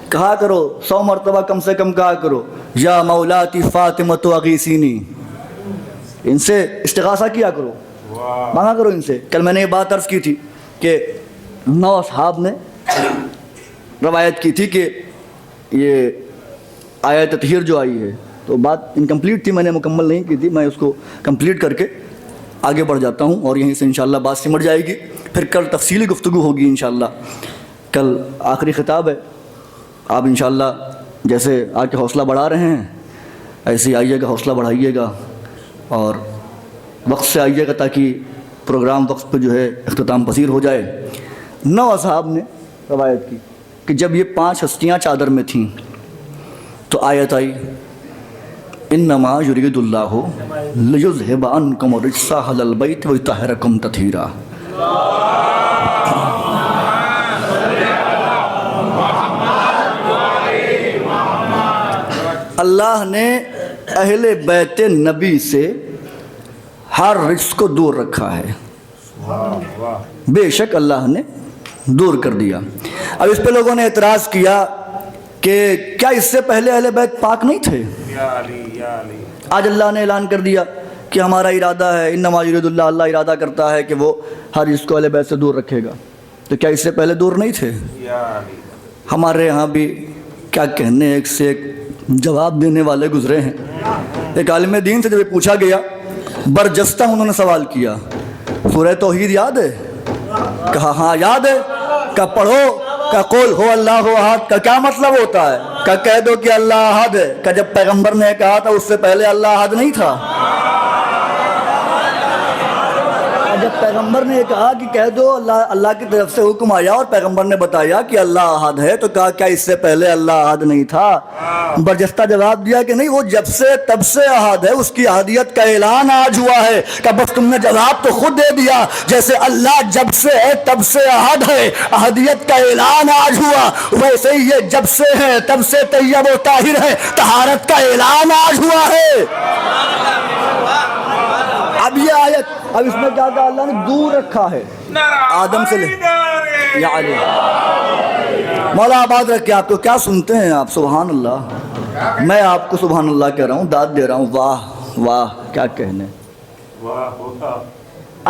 کہا کرو 100 مرتبہ کم سے کم کہا کرو یا مولاتی فاطمۃ اغیثینی، ان سے استغاثہ کیا کرو، مانگا کرو ان سے۔ کل میں نے یہ بات عرض کی تھی کہ 9 اصحاب نے روایت کی تھی کہ یہ آیت تطہیر جو آئی ہے، تو بات انکمپلیٹ تھی، میں نے مکمل نہیں کی تھی، میں اس کو کمپلیٹ کر کے آگے بڑھ جاتا ہوں اور یہیں سے انشاءاللہ بات سمٹ جائے گی، پھر کل تفصیلی گفتگو ہوگی انشاءاللہ۔ کل آخری خطاب ہے، آپ انشاءاللہ جیسے آ کے حوصلہ بڑھا رہے ہیں ایسے ہی آئیے گا، حوصلہ بڑھائیے گا اور وقت سے آئیے گا تاکہ پروگرام وقت پہ جو ہے اختتام پذیر ہو جائے۔ 9 اصحاب نے روایت کی کہ جب یہ 5 ہستیاں چادر میں تھیں تو آیت آئی انما یرید اللہ لیذھب عنکم الرجس اہل البیت ویطہرکم تطہیرا۔ اللہ نے اہل بیت نبی سے ہر رجس کو دور رکھا ہے، بے شک اللہ نے دور کر دیا۔ اب اس پہ لوگوں نے اعتراض کیا کہ کیا اس سے پہلے اہل بیت پاک نہیں تھے؟ آج اللہ نے اعلان کر دیا کہ ہمارا ارادہ ہے، انما یرید اللہ، اللہ ارادہ کرتا ہے کہ وہ ہر جس کو اہل بیت سے دور رکھے گا، تو کیا اس سے پہلے دور نہیں تھے؟ ہمارے یہاں بھی کیا کہنے، ایک سے ایک جواب دینے والے گزرے ہیں۔ ایک عالم دین سے جب پوچھا گیا، برجستہ انہوں نے سوال کیا، سورہ توحید یاد ہے؟ کہا ہاں یاد ہے۔ کہا پڑھو، کہ قل ہو اللہ احد کا کیا مطلب ہوتا ہے؟ کہ کہہ دو کہ اللہ احد ہے۔ کہ جب پیغمبر نے کہا تھا اس سے پہلے اللہ احد نہیں تھا؟ جب پیغمبر نے یہ کہا کہ کہہ دو اللہ کی طرف سے حکم آیا اور پیغمبر نے بتایا کہ اللہ احد ہے، تو کہا کیا اس سے پہلے اللہ احد نہیں تھا؟ برجستہ جواب دیا کہ نہیں، وہ جب سے تب سے احد ہے، اس کی احدیت کا اعلان آج ہوا ہے۔ کہ بس تم نے جواب تو خود دے دیا، جیسے اللہ جب سے ہے تب سے احد ہے، احدیت کا اعلان آج ہوا، ویسے ہی یہ جب سے ہے تب سے طیب و طاہر ہے، طہارت کا اعلان آج ہوا ہے۔ اب یہ آیت، اب اس میں کیا کہا اللہ نے؟ دور رکھا ہے آدم سے لے یا علی۔ مولا آباد رکھے آپ کو، کیا سنتے ہیں آپ؟ سبحان اللہ، میں آپ کو سبحان اللہ کہہ رہا ہوں، داد دے رہا ہوں، واہ واہ کیا کہنے۔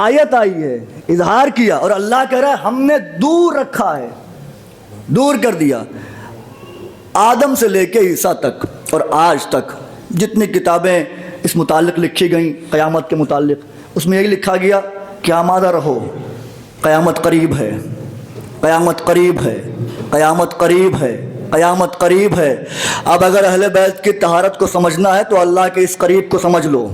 آیت آئی ہے، اظہار کیا، اور اللہ کہہ رہا ہے ہم نے دور رکھا ہے، دور کر دیا۔ آدم سے لے کے عیسیٰ تک اور آج تک جتنی کتابیں اس متعلق لکھی گئیں قیامت کے متعلق، اس میں یہی لکھا گیا کہ آمادہ رہو، قیامت قریب ہے، قیامت قریب ہے، قیامت قریب ہے، قیامت قریب ہے۔ اب اگر اہل بیت کی طہارت کو سمجھنا ہے تو اللہ کے اس قریب کو سمجھ لو۔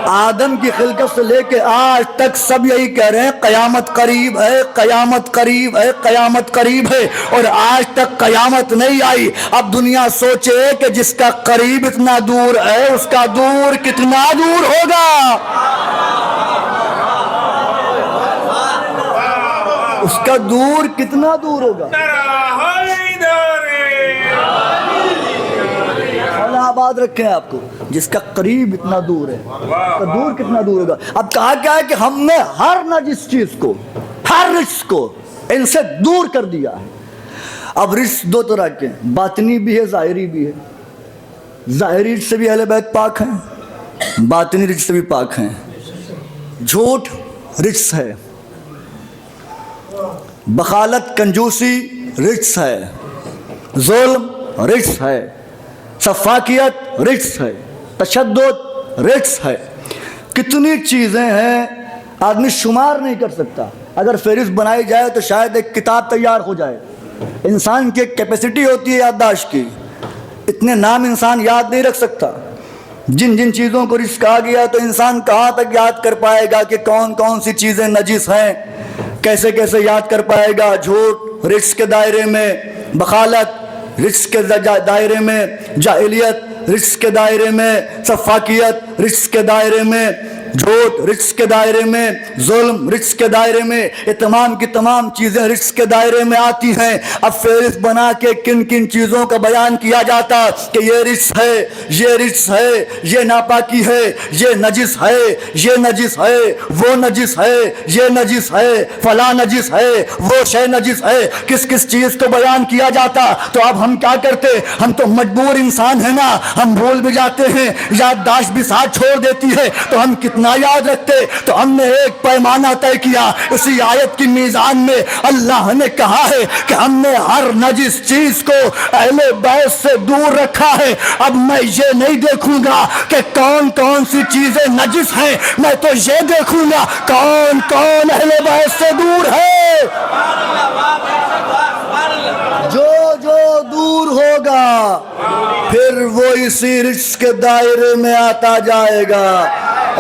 آدم کی خلقت سے لے کے آج تک سب یہی کہہ رہے ہیں قیامت قریب ہے، قیامت قریب ہے، قیامت قریب ہے، اور آج تک قیامت نہیں آئی۔ اب دنیا سوچے کہ جس کا قریب اتنا دور ہے اس کا دور کتنا دور ہوگا، اس کا دور کتنا دور ہوگا۔ آباد رکھیں آپ کو، جس کا قریب اتنا دور ہے اس کا دور کتنا دور ہوگا۔ اب کہا کیا ہے کہ ہم نے ہر نجس چیز کو، ہر رجس کو ان سے دور کر دیا ہے۔ اب رجس 2 طرح کے ہیں، باطنی بھی ہے، ظاہری بھی ہے۔ ظاہری رجس سے بھی اہل بیت پاک ہیں، باطنی رجس سے بھی پاک ہیں۔ جھوٹ رجس ہے، بخالت کنجوسی رجس ہے، ظلم رجس ہے، سفاکیت رجس ہے، تشدد رجس ہے۔ کتنی چیزیں ہیں آدمی شمار نہیں کر سکتا، اگر فہرست بنائی جائے تو شاید ایک کتاب تیار ہو جائے۔ انسان کی ایک کیپیسٹی ہوتی ہے یادداشت کی، اتنے نام انسان یاد نہیں رکھ سکتا۔ جن جن چیزوں کو رزق کہا گیا تو انسان کہاں تک یاد کر پائے گا کہ کون کون سی چیزیں نجس ہیں؟ کیسے کیسے یاد کر پائے گا؟ جھوٹ رزق کے دائرے میں، بخالت رزق کے دائرے میں، جاہلیت رزق کے دائرے میں، سفاکیت رزق کے دائرے میں، جھوٹ رزق کے دائرے میں، ظلم رزق کے دائرے میں، یہ تمام کی تمام چیزیں رزق کے دائرے میں آتی ہیں۔ اب فہرست بنا کے کن کن چیزوں کا بیان کیا جاتا کہ یہ رزق ہے، یہ رزق ہے، یہ ناپاکی ہے، یہ نجس ہے، یہ نجس ہے، وہ نجس ہے، یہ نجس ہے، فلاں نجس ہے، وہ شے نجس ہے، کس کس چیز کو بیان کیا جاتا۔ تو اب ہم کیا کرتے؟ ہم تو مجبور انسان ہیں نا، ہم بھول بھی جاتے ہیں، یادداشت بھی ساتھ چھوڑ دیتی ہے، تو ہم کتنا یاد رکھتے؟ تو ہم نے ایک پیمانہ طے کیا اسی آیت کی میزان میں۔ اللہ نے کہا ہے کہ ہم نے ہر نجس چیز کو اہل بیت سے دور رکھا ہے۔ اب میں یہ نہیں دیکھوں گا کہ کون کون سی چیزیں نجس ہیں، میں تو یہ دیکھوں گا کون کون اہل بیت سے دور ہے۔ جو جو دور ہوگا پھر وہ اسی رزق کے دائرے میں آتا جائے گا۔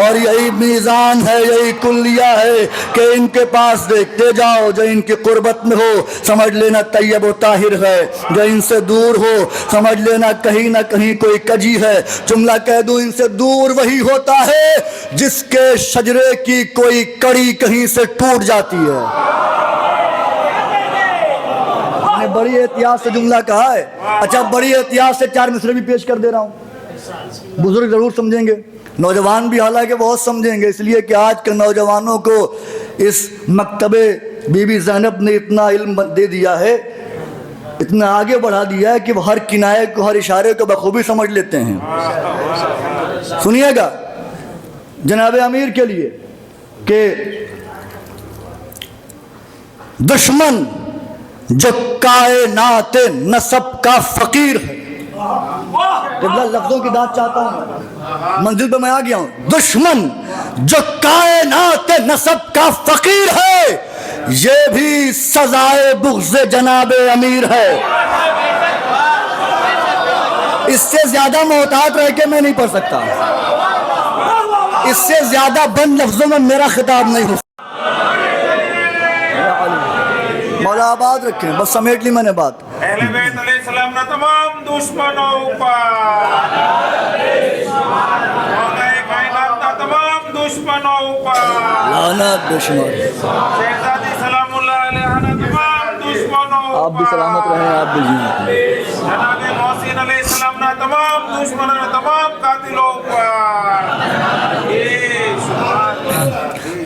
اور یہی میزان ہے، یہی کلیہ ہے کہ ان کے پاس دیکھتے جاؤ، جو ان کی قربت میں ہو سمجھ لینا طیب و طاہر ہے، جو ان سے دور ہو سمجھ لینا کہیں نہ کہیں کوئی کجی ہے۔ جملہ کہہ دوں، ان سے دور وہی ہوتا ہے جس کے شجرے کی کوئی کڑی کہیں سے ٹوٹ جاتی ہے۔ میں نے بڑی احتیاط سے جملہ کہا ہے۔ اچھا، بڑی احتیاط سے 4 مصرے بھی پیش کر دے رہا ہوں، بزرگ ضرور سمجھیں گے، نوجوان بھی حالانکہ بہت سمجھیں گے، اس لیے کہ آج کے نوجوانوں کو اس مکتبے بی بی زینب نے اتنا علم دے دیا ہے، اتنا آگے بڑھا دیا ہے کہ وہ ہر کنایے کو، ہر اشارے کو بخوبی سمجھ لیتے ہیں۔ سنیے گا جناب امیر کے لیے کہ دشمن جو کائنات نسب کا فقیر ہے، لفظوں کی داد چاہتا ہوں، منزل پہ میں آ گیا ہوں۔ دشمن جو کائنات نسب کا فقیر ہے، یہ بھی سزائے بغض جناب امیر ہے۔ اس سے زیادہ محتاط رہ کے میں نہیں پڑھ سکتا، اس سے زیادہ بند لفظوں میں میرا خطاب نہیں ہو سکتا۔ مولا آباد رکھیں، بس سمیٹ لی میں نے بات۔ اہل بیت علیہ السلام نہ تمام دشمنوں پر، مولا کائنات نہ تمام دشمنوں پر، لعنت دشمن، شہزادی سلام اللہ علیہ نہ تمام دشمنوں پر، آپ بھی سلامت رہیں، آپ بھی جیئیں۔ جناب محسن علیہ السلام نہ تمام دشمنوں نہ تمام قاتلوں پر۔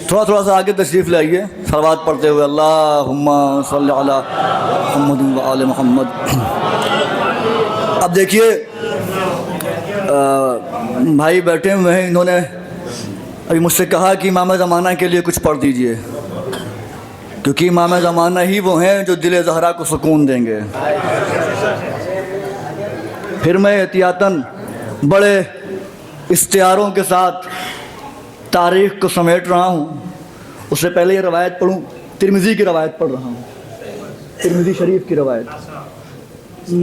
تھوڑا سا آگے تشریف لائیے، صلوات پڑھتے ہوئے اللہم صلی علی محمد و آل محمد۔ اب دیکھیے بھائی بیٹھے ہوئے ہیں، انہوں نے ابھی مجھ سے کہا کہ امام زمانہ کے لیے کچھ پڑھ دیجئے، کیونکہ امام زمانہ ہی وہ ہیں جو دل زہرا کو سکون دیں گے۔ پھر میں احتیاطاً بڑے استعاروں کے ساتھ تاریخ کو سمیٹ رہا ہوں۔ اس سے پہلے یہ روایت پڑھوں، ترمذی کی روایت پڑھ رہا ہوں، ترمذی شریف کی روایت،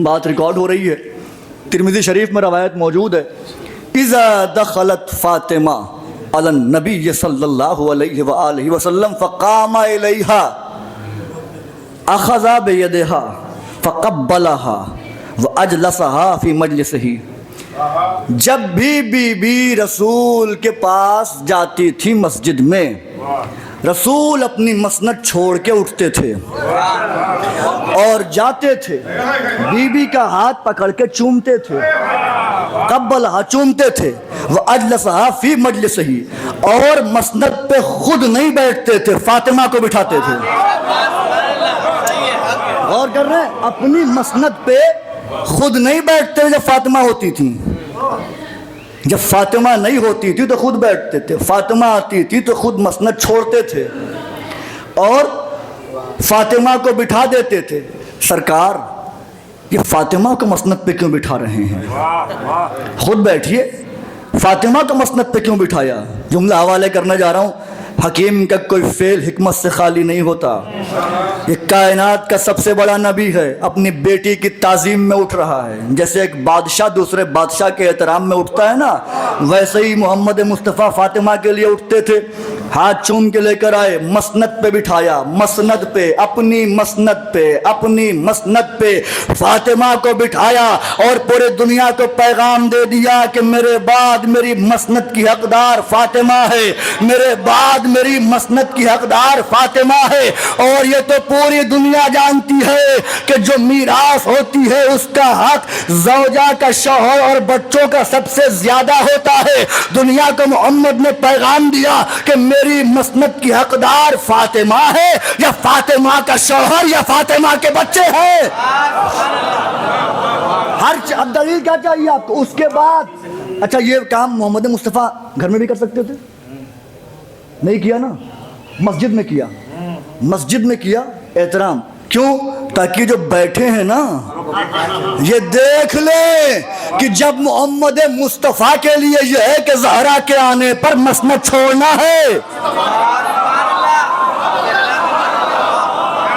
بات ریکارڈ ہو رہی ہے، ترمذی شریف میں روایت موجود ہے۔ اذا دخلت فاطمہ علی النبی صلی اللہ علیہ وآلہ وسلم فقام الیہا اخذ بیدہا فقبلہا واجلسہا فی مجلسہ۔ جب بھی بی بی رسول کے پاس جاتی تھی مسجد میں، رسول اپنی مسند چھوڑ کے اٹھتے تھے اور جاتے تھے، بی بی کا ہاتھ پکڑ کے چومتے تھے، قبلہا چومتے تھے، وَأَجْلَسَهَا فِي مَجْلِسِهِ، اور مسند پہ خود نہیں بیٹھتے تھے، فاطمہ کو بٹھاتے تھے۔ غور کر رہے ہیں، اپنی مسند پہ خود نہیں بیٹھتے جب فاطمہ ہوتی تھی، جب فاطمہ نہیں ہوتی تھی تو خود بیٹھتے تھے، فاطمہ آتی تھی تو خود مسند چھوڑتے تھے اور فاطمہ کو بٹھا دیتے تھے۔ سرکار یہ فاطمہ کو مسند پہ کیوں بٹھا رہے ہیں؟ خود بیٹھیے، فاطمہ کو مسند پہ کیوں بٹھایا؟ جملہ حوالے کرنے جا رہا ہوں حکیم کا کوئی فعل حکمت سے خالی نہیں ہوتا. یہ کائنات کا سب سے بڑا نبی ہے, اپنی بیٹی کی تعظیم میں اٹھ رہا ہے. جیسے ایک بادشاہ دوسرے بادشاہ کے احترام میں اٹھتا ہے نا, ویسے ہی محمد مصطفیٰ فاطمہ کے لیے اٹھتے تھے. ہاتھ چوم کے لے کر آئے, مسند پہ بٹھایا, مسند پہ, اپنی مسند پہ, اپنی مسند پہ فاطمہ کو بٹھایا اور پورے دنیا کو پیغام دے دیا کہ میرے بعد میری مسند کی حقدار فاطمہ ہے, میرے بعد میری مسند کی حقدار فاطمہ ہے. اور یہ تو پوری دنیا جانتی ہے کہ جو میراث ہوتی ہے اس کا حق زوجہ کا, شوہر اور بچوں کا سب سے زیادہ ہوتا ہے. دنیا کو محمد نے پیغام دیا کہ میری مسند کی حقدار فاطمہ ہے, یا فاطمہ کا شوہر یا فاطمہ کے بچے ہیں. اب دلیل کیا چاہیے آپ کو؟ اس کے بعد اچھا یہ کام محمد مصطفیٰ گھر میں بھی کر سکتے تھے, نہیں کیا نا, مسجد میں کیا, مسجد میں کیا احترام. کیوں؟ تاکہ جو بیٹھے ہیں نا یہ دیکھ لیں کہ جب محمد مصطفیٰ کے لیے یہ ہے کہ زہرا کے آنے پر مسند چھوڑنا ہے,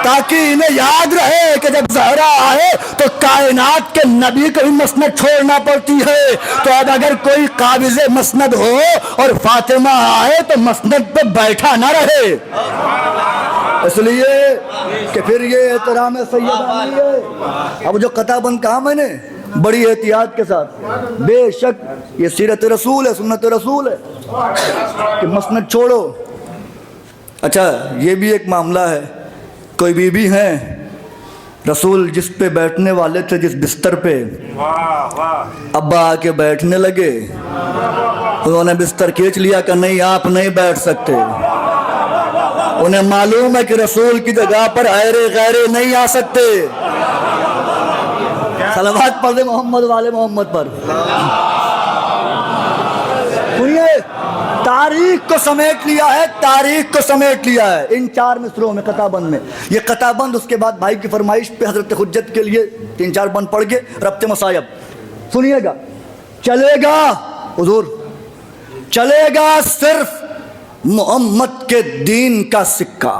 تاکہ انہیں یاد رہے کہ جب زہرا آئے تو کائنات کے نبی کو بھی مسند چھوڑنا پڑتی ہے. تو اب اگر کوئی قابض مسند ہو اور فاطمہ آئے تو مسند پہ بیٹھا نہ رہے, اس لیے کہ پھر یہ احترام سیدہ نہیں ہے. اب جو قطع بند کہا میں نے بڑی احتیاط کے ساتھ, بے شک یہ سیرت رسول ہے, سنت رسول ہے کہ مسند چھوڑو. اچھا یہ بھی ایک معاملہ ہے, کوئی بیوی ہیں رسول جس پہ بیٹھنے والے تھے, جس بستر پہ ابا آ کے بیٹھنے لگے, انہوں نے بستر کھینچ لیا کہ نہیں آپ نہیں بیٹھ سکتے. انہیں معلوم ہے کہ رسول کی جگہ پر ایرے غیرے نہیں آ سکتے. صلوات پڑھ دے محمد والے محمد پر. سنیے, تاریخ کو سمیٹ لیا ہے, تاریخ کو سمیٹ لیا ہے ان 4 مصروں میں قطع بند میں. یہ قطع بند اس کے بعد بھائی کی فرمائش پہ حضرت حجت کے لیے 3-4 بند پڑھ کے ربط مصائب. سنیے گا, چلے گا حضور, چلے گا صرف محمد کے دین کا سکہ.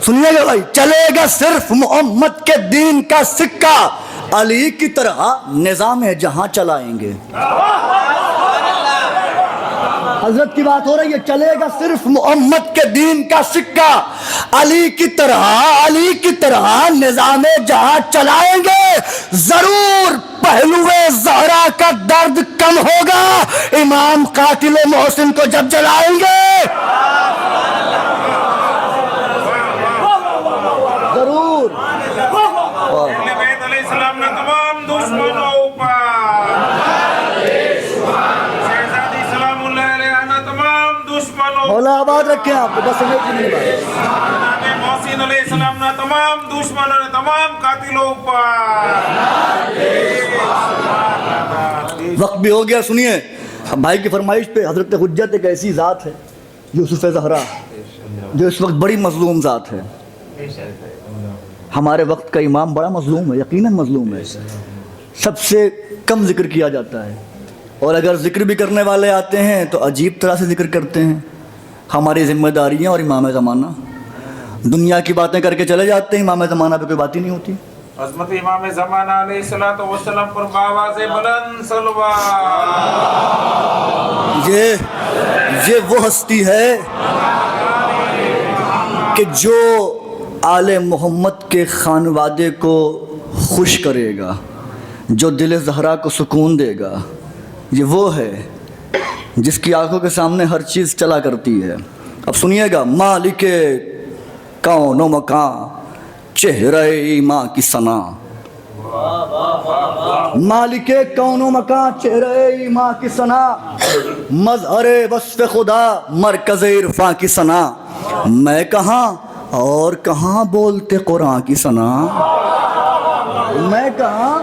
سنیے گا بھائی, چلے گا صرف محمد کے دین کا سکہ, علی کی طرح نظام جہاں چلائیں گے. حضرت کی بات ہو رہی ہے, چلے گا صرف محمد کے دین کا سکہ, علی کی طرح نظام جہاں چلائیں گے. ضرور پہلو زہرا کا درد کم ہوگا امام قاتل محسن کو جب جلائیں گے. ضرور مولا آباد رکھیں آپ کو, بس سمجھ نہیں بات. محسن علیہ السلام نے تمام دشمنوں نے تمام قاتلوں پر. وقت بھی ہو گیا. سنیے, بھائی کی فرمائش پہ حضرت حجت ایک ایسی ذات ہے یوسف زہرا, جو اس وقت بڑی مظلوم ذات ہے. ہمارے وقت کا امام بڑا مظلوم ہے, یقیناً مظلوم ہے, سب سے کم ذکر کیا جاتا ہے, اور اگر ذکر بھی کرنے والے آتے ہیں تو عجیب طرح سے ذکر کرتے ہیں. ہماری ذمہ داریاں اور امام زمانہ, دنیا کی باتیں کر کے چلے جاتے ہیں, امام زمانہ پہ کوئی بات ہی نہیں ہوتی. عظمت امام زمانہ علیہ الصلوۃ والسلام پر بآواز بلند صلوات. یہ وہ ہستی ہے کہ جو آل محمد کے خانوادے کو خوش کرے گا, جو دل زہرا کو سکون دے گا. یہ وہ ہے جس کی آنکھوں کے سامنے ہر چیز چلا کرتی ہے. اب سنیے گا, مالک کون و مکان چہرہ ماں کی ثنا, مالک کون و مکان چہرہ ماں کی ثنا, مظہر وصف خدا مرکز عرفاں کی ثنا. میں کہاں اور کہاں بولتے قرآن کی ثنا, میں کہاں,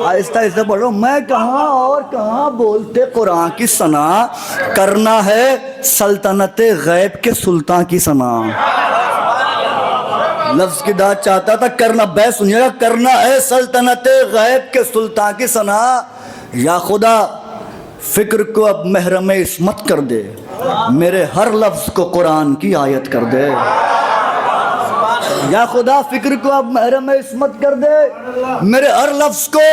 آہستہ آہستہ پڑھو, میں کہاں اور کہاں بولتے قرآن کی ثنا. کرنا ہے سلطنت غیب کے سلطان کی ثنا. لفظ کی داد چاہتا تھا, کرنا, بے سنیے گا, کرنا ہے سلطنت غیب کے سلطان کی ثنا. یا خدا فکر کو اب محرم عصمت کر دے، میرے ہر لفظ کو قرآن کی آیت کر دے۔ یا خدا فکر کو اب محرم عصمت کر دے، میرے ہر لفظ کو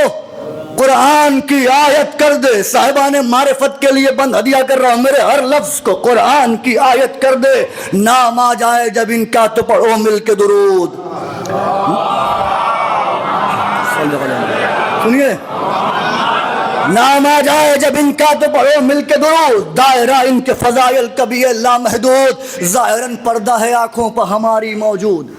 قرآن کی آیت کر دے۔ صاحبان معرفت کے لیے بند ہدیہ کر رہا ہوں، میرے ہر لفظ کو قرآن کی آیت کر دے۔ نام آ جائے جب ان کا تو پڑھو مل کے درود۔ سنیے، نام آ جائے جب ان کا تو پڑھو مل کے درود۔ دائرہ ان کے فضائل کبھی ہے لامحدود، ظاہراً پردہ ہے آنکھوں پر ہماری موجود۔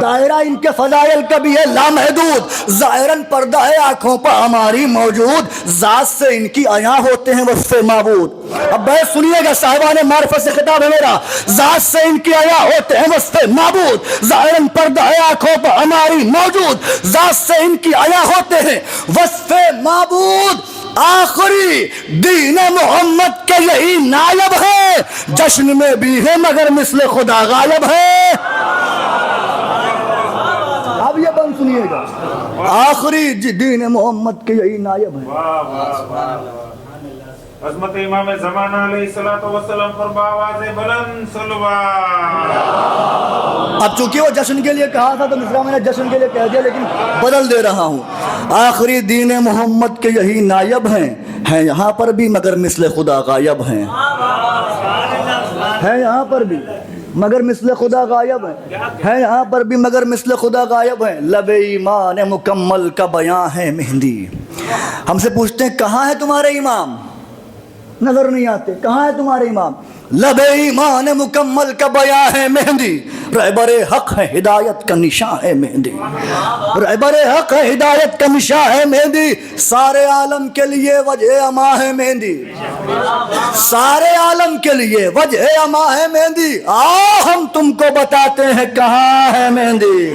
دائرہ ان کے فضائل کبھی ہے لامحدود، ظاہراً پردہ ہے آنکھوں پر ہماری موجود۔ ذات سے ان کی عیاں ہوتے ہیں وصف معبود۔ اب بھائی سنیے گا، صاحبان معرفت سے خطاب ہے میرا۔ ذات سے ان کی عیاں ہوتے ہیں وصف معبود، ظاہراً پردہ ہے آنکھوں پر ہماری موجود۔ ذات سے ان کی عیاں ہوتے ہیں وصف معبود۔ آخری دین محمد کے یہی نائب ہے، جشن میں بھی ہے مگر مثل خدا غالب ہے۔ اب یہ بند سنیے گا، آخری دین محمد کے یہی نائب ہے۔ عظمت امام زمانہ علیہ الصلوۃ والسلام پر بآواز بلند صلوات۔ اب چونکہ وہ جشن کے لیے کہا تھا تو مصرع میں نے جشن کے لیے کہہ دیا، لیکن بدل دے رہا ہوں۔ آخری دین محمد کے یہی نائب ہیں یہاں پر بھی مگر مثل خدا غائب ہیں یہاں پر بھی مگر مثل خدا غائب ہیں یہاں پر بھی مگر مثل خدا غائب ہیں۔ لب ایمان مکمل کا بیاں ہے مہندی۔ ہم سے پوچھتے ہیں کہاں ہے تمہارے امام؟ نظر نہیں آتے۔ کہاں ہے تمہارے امام؟ لب ایمان مکمل کا بیاں ہے مہندی، رہبر حق ہے ہدایت کا نشاں ہے مہندی، رہبر حق ہے ہدایت کا نشاں ہے مہندی، سارے عالم کے لیے وجہ اما ہے مہندی، سارے عالم کے لیے وجہ اما ہے مہندی۔ آؤ ہم تم کو بتاتے ہیں کہاں ہے مہندی۔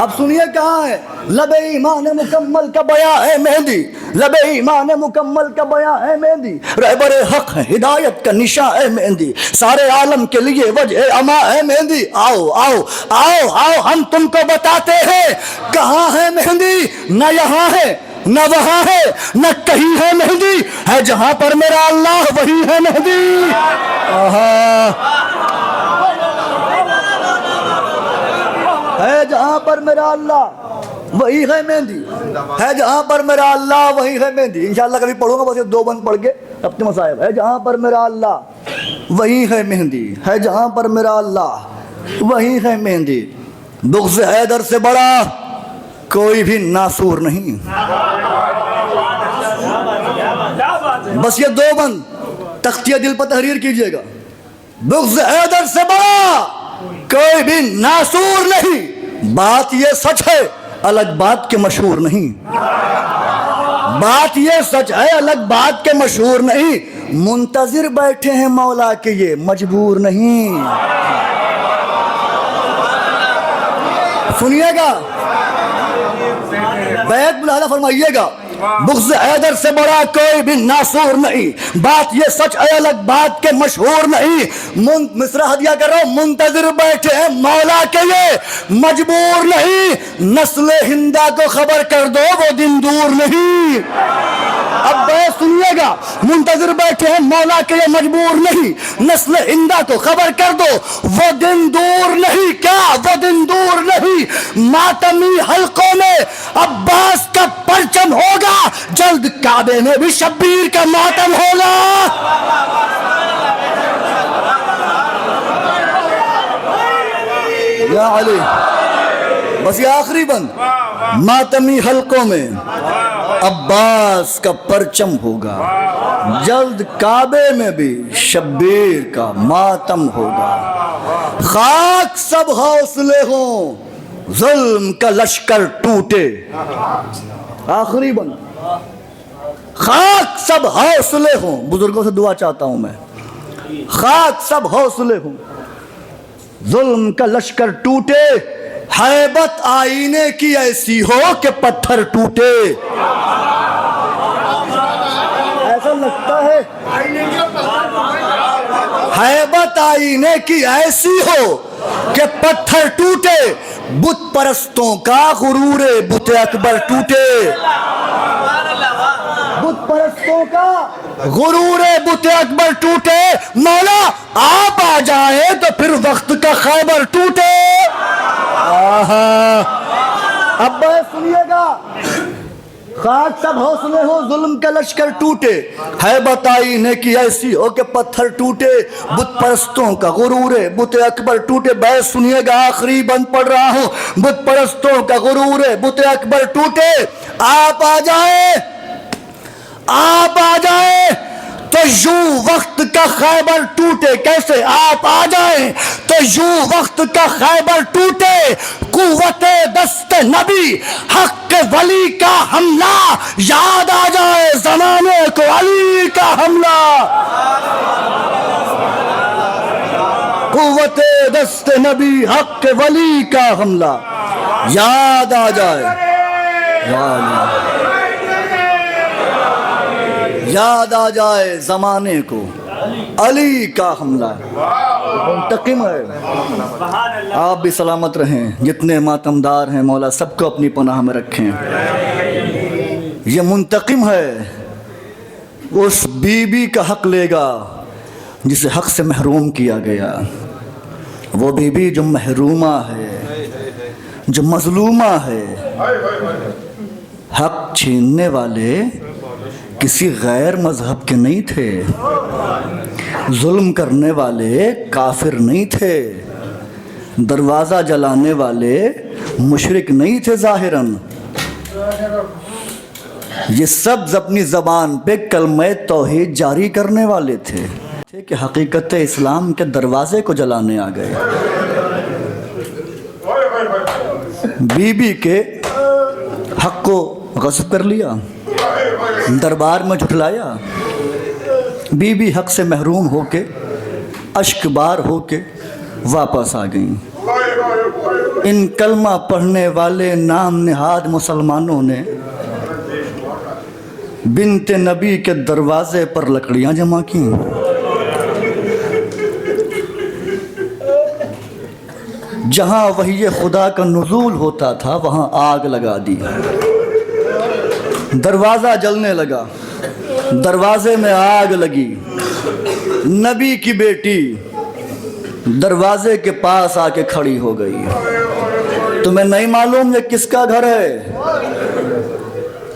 اب سنیے کہاں ہے۔ لب ایمان مکمل کا بیاں ہے مہندی، لب ایمان مکمل کا بیاں ہے مہندی، رہبر حق ہے ہدایت کا نشاں ہے مہندی، سارے عالم کے لیے وجہ اما ہے مہندی۔ آؤ آؤ آؤ آؤ ہم تم کو بتاتے ہیں کہاں ہے مہندی۔ نہ یہاں ہے نہ وہاں ہے نہ کہیں ہے مہندی، ہے جہاں پر میرا اللہ وہی ہے مہندی۔ ہے جہاں پر میرا اللہ وہی ہے مہندی، ہے جہاں پر میرا اللہ وہی ہے مہندی۔ انشاءاللہ کبھی پڑھوں گا، بس یہ دو بند پڑھ کے اپنے مصائب۔ ہے جہاں پر میرا اللہ وہی ہے مہندی، ہے جہاں پر میرا اللہ وہی ہے مہندی، بغض حیدر سے بڑا کوئی بھی ناصور نہیں۔ بس یہ دو بند تختیہ دل پر تحریر کیجئے گا۔ بغض حیدر سے بڑا کوئی بھی ناصور نہیں، بات یہ سچ ہے الگ بات کے مشہور نہیں، بات یہ سچ ہے الگ بات کے مشہور نہیں، منتظر بیٹھے ہیں مولا کے یہ مجبور نہیں۔ سنیے گا، بیعت ملاحظہ فرمائیے گا۔ بغض حیدر سے بڑا کوئی بھی ناصور نہیں، بات یہ سچ ہے الگ بات کے مشہور نہیں، مصرع ہدیہ کر رہا ہوں، منتظر بیٹھے ہیں مولا کے یہ مجبور نہیں، نسل ہندہ کو خبر کر دو وہ دن دور نہیں۔ اب سنیے گا، منتظر بیٹھے ہیں مولا کے یہ مجبور نہیں، نسل ہندہ کو خبر کر دو وہ دن دور نہیں۔ کیا وہ دن دور نہیں؟ ماتمی حلقوں میں عباس کا پرچم ہوگا، جلد کعبے میں بھی شبیر کا ماتم ہوگا۔ یا علی، بس یہ آخری بند، ماتمی حلقوں میں عباس کا پرچم ہوگا، جلد کعبے میں بھی شبیر کا ماتم ہوگا۔ خاک سب حوصلے ہوں، ظلم کا لشکر ٹوٹے۔ آخری بند، خاک سب حوصلے ہوں، بزرگوں سے دعا چاہتا ہوں میں، خاک سب حوصلے ہوں، ظلم کا لشکر ٹوٹے، ہیبت آئینے کی ایسی ہو کہ پتھر ٹوٹے۔ ایسا لگتا ہے ہیبت آئینے کی ایسی ہو کہ پتھر ٹوٹے، بت پرستوں کا غرور بت اکبر ٹوٹے، بت پرستوں کا غرور بت اکبر ٹوٹے، مولا آپ آ جائیں تو پھر وقت کا خیبر ٹوٹے۔ اب بات سنیے گا، خاک سب حوصلے ہو ظلم کا لشکر ٹوٹے، ہے بتائی نے کی ایسی ہو کہ پتھر ٹوٹے، بت پرستوں کا غرور بت اکبر ٹوٹے۔ بیت سنیے گا، آخری بند پڑھ رہا ہوں، بت پرستوں کا غرور بت اکبر ٹوٹے، آپ آ جائیں، آپ آ جائیں تو یوں وقت کا خیبر ٹوٹے۔ کیسے؟ آپ آ جائیں تو یوں وقت کا خیبر ٹوٹے، قوت دست نبی حق کے ولی کا حملہ یاد آ جائے زمانے کو علی کا حملہ، قوت دست نبی حق کے ولی کا حملہ یاد آ جائے، یاد آ جائے زمانے کو علی کا حملہ منتقم ہے۔ آپ بھی سلامت رہیں، جتنے ماتمدار ہیں مولا سب کو اپنی پناہ میں رکھیں۔ یہ منتقم ہے، اس بی بی کا حق لے گا جسے حق سے محروم کیا گیا، وہ بی بی جو محرومہ ہے، جو مظلومہ ہے۔ حق چھیننے والے کسی غیر مذہب کے نہیں تھے، ظلم کرنے والے کافر نہیں تھے، دروازہ جلانے والے مشرک نہیں تھے ظاہراً، یہ سب اپنی زبان پہ کلمہ توحید جاری کرنے والے تھے کہ حقیقت اسلام کے دروازے کو جلانے آ گئے۔ بی بی کے حق کو غصب کر لیا، دربار میں جھٹلایا، بی بی حق سے محروم ہو کے اشک بار ہو کے واپس آ گئیں۔ ان کلمہ پڑھنے والے نام نہاد مسلمانوں نے بنت نبی کے دروازے پر لکڑیاں جمع کیں، جہاں وحی خدا کا نزول ہوتا تھا وہاں آگ لگا دی، دروازہ جلنے لگا، دروازے میں آگ لگی، نبی کی بیٹی دروازے کے پاس آ کے کھڑی ہو گئی۔ تمہیں نہیں معلوم یہ کس کا گھر ہے؟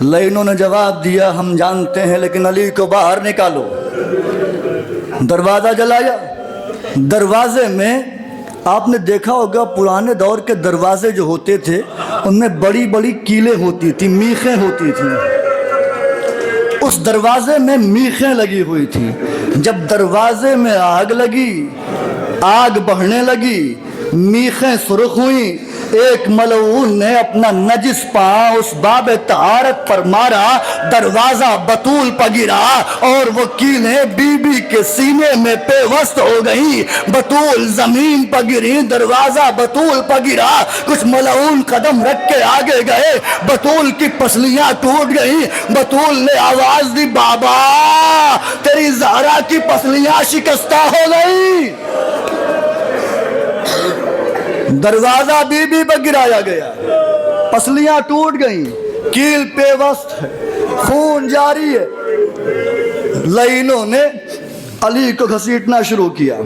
لینوں نے جواب دیا ہم جانتے ہیں لیکن علی کو باہر نکالو۔ دروازہ جلایا، دروازے میں آپ نے دیکھا ہوگا پرانے دور کے دروازے جو ہوتے تھے ان میں بڑی بڑی کیلیں ہوتی تھیں، میخیں ہوتی تھیں، اس دروازے میں میخیں لگی ہوئی تھیں۔ جب دروازے میں آگ لگی، آگ بڑھنے لگی، میخیں سرخ ہوئیں، ایک ملعون نے اپنا نجس پاؤں اس باب طہارت پر مارا، دروازہ بطول پر گرا اور وہ کیلیں بی بی کے سینے میں پیوست ہو گئیں، بطول زمین پر گریں، دروازہ بطول پر گرا، کچھ ملعون قدم رکھ کے آگے گئے، بطول کی پسلیاں ٹوٹ گئیں، بطول نے آواز دی بابا تیری زہرا کی پسلیاں شکستہ ہو گئی، دروازہ بی بی پر گرایا گیا، پسلیاں ٹوٹ گئیں، کیل پیوست ہے، خون جاری ہے۔ لعینوں نے علی کو گھسیٹنا شروع کیا،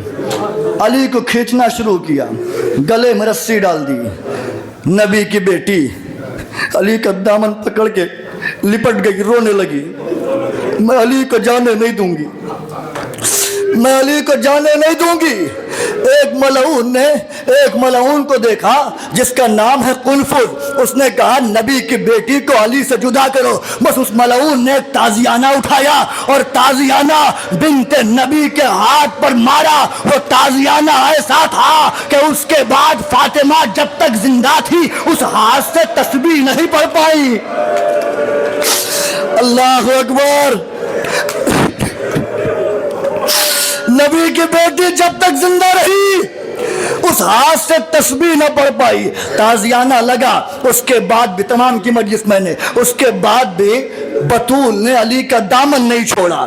علی کو کھینچنا شروع کیا، گلے میں رسی ڈال دی۔ نبی کی بیٹی علی کا دامن پکڑ کے لپٹ گئی، رونے لگی، میں علی کو جانے نہیں دوں گی، میں علی کو جانے نہیں دوں گی۔ ایک ملعون کو دیکھا جس کا نام ہے قنفذ، اس نے کہا نبی کی بیٹی کو علی سے جدا کرو۔ بس اس ملعون نے تازیانہ اٹھایا اور تازیانہ بنت نبی کے ہاتھ پر مارا۔ وہ تازیانہ ایسا تھا کہ اس کے بعد فاطمہ جب تک زندہ تھی اس ہاتھ سے تسبیح نہیں پڑھ پائی۔ اللہ اکبر، نبی کی بیٹی جب تک زندہ رہی اس ہاتھ سے تسبیح نہ پڑھ پائی۔ تازیانہ لگا، اس کے بعد بھی تمام کی مجلس میں نے، اس کے بعد بھی بطول نے علی کا دامن نہیں چھوڑا۔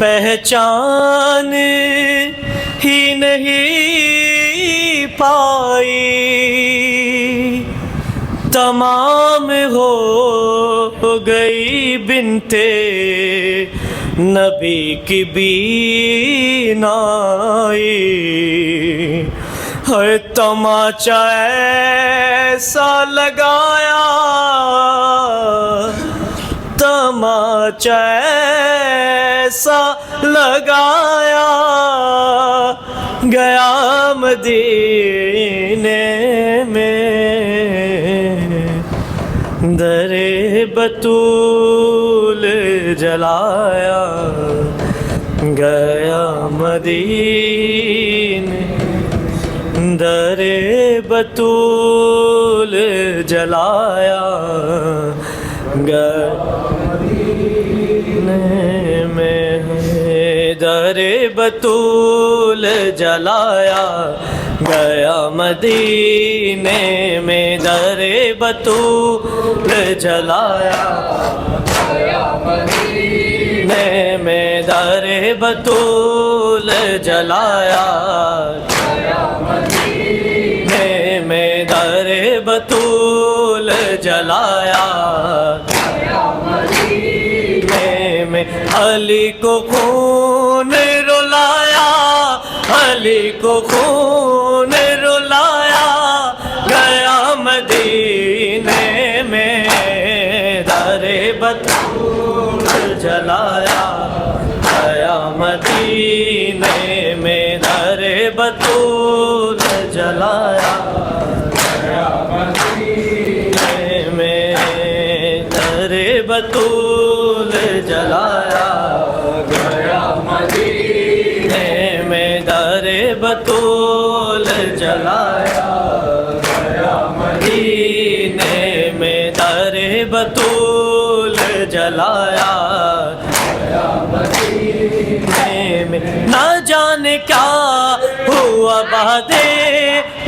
پہچان ہی نہیں پائی، تمام ہو گئی بنتے نبی کی بینائی، ہے تماچا ایسا لگایا، تماچا ایسا لگایا، گیا مدینے میں در بطول جلایا، گیا مدینے در بطول جلایا، گیا میں در بطول جلایا، گیا مدینے میں در بطول جلایا، گیا مدینے میں در بطول جلایا، گیا مدینے میں در بطول جلایا، میں علی کو خون رلایا، علی کو خون رلایا، گیا مدینے میں در بطول جلایا، گیا مدینے میں در بطول جلایا، گیا مدینے میں در بطول جلایا، گیا مدینے میں در بطول جلایا، گیا مدینے میں در بطول جلایا، گیا مدینے میں نہ جانے کیا ہوا بعد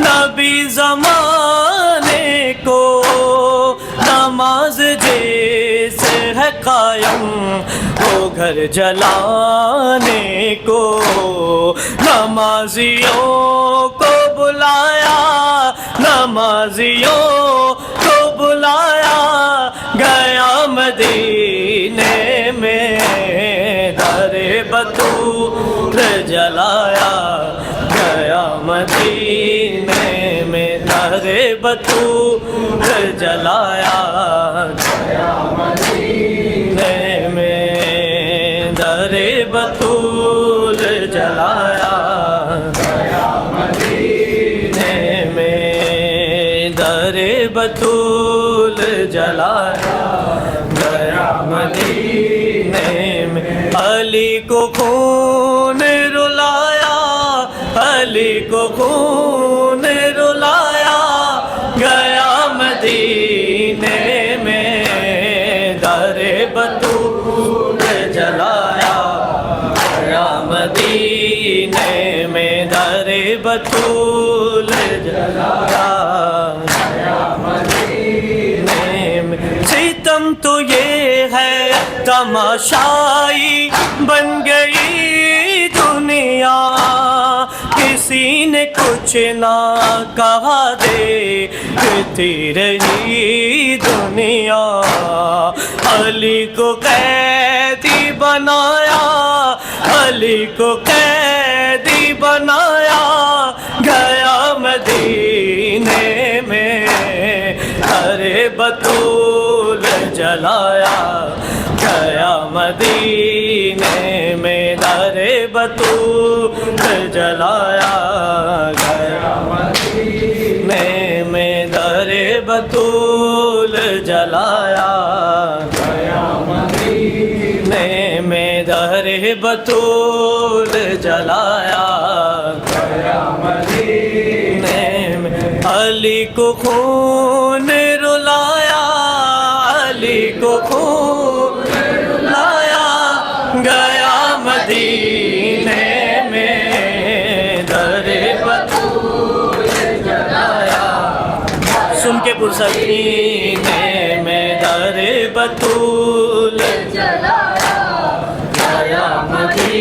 نبی زمانے کو، نماز جیسے ہے قائم وہ گھر جلانے کو، نمازیوں کو بلایا، نمازیوں کو بلایا، گیا مدینے میں در بطول جلایا، گیا مدینے میں در بطول جلایا، گیا مدینے میں در بطول جلایا، گیا مدینے میں در بطول جلایا، گیا مدینے میں علی کو خون رلایا، علی کو خون رلایا، گیا مدینے میں در بطول جلایا، گیا مدینے میں در بطول جلایا، گیا مدینے میں ستم تو یہ ہے تماشائی بن گئی دنیا، کسی نے کچھ نہ کہا دیکھتی رہی دنیا، علی کو قیدی بنایا، علی کو قیدی بنایا، گیا مدینے میں در بطول جلایا، گیا مدینے میں در بطول جلایا، گیا مدینے میں در بطول جلایا، گیا مدینے میں در بطول جلایا، گیا مدینے میں علی کو خون رلایا، علی کو خون رلایا، گیا مدینے میں در بطول جلایا، سن کے پرسکینے میں در بطول جلایا، گیا مدینے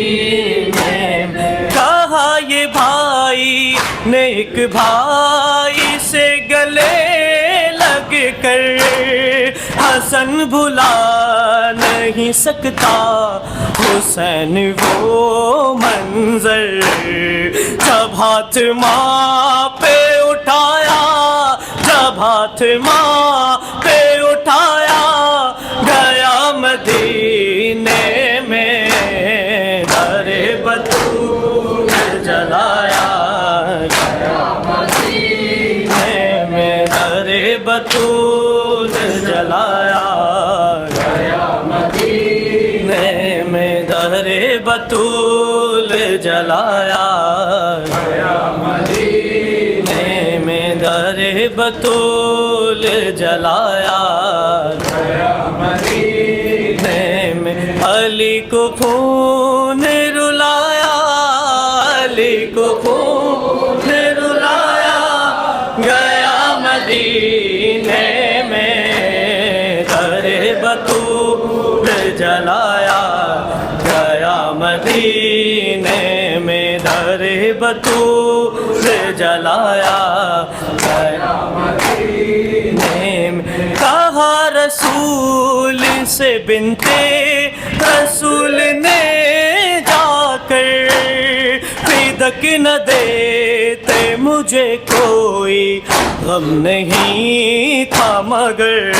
ایک بھائی سے گلے لگ کر حسن بھلا نہیں سکتا حسین وہ منظر جب ہاتھ ماں پہ اٹھایا جب ہاتھ ماں پہ اٹھایا گیا مدینے میں در بطول جلایا گیا مدینے میں در بطول جلایا گیا مدینے میں در بطول جلایا گیا مدینے میں در بطول جلایا گیا مدینے میں علی کو خون رلایا علی کو خون رلایا گیا مدینے میں در بطول جلایا گیا مدینے میں در بطول جلایا گیا مدینے میں کہا رسول سے بنتے رسول نے جا کر فدک نہ دیتے مجھے کوئی غم نہیں تھا مگر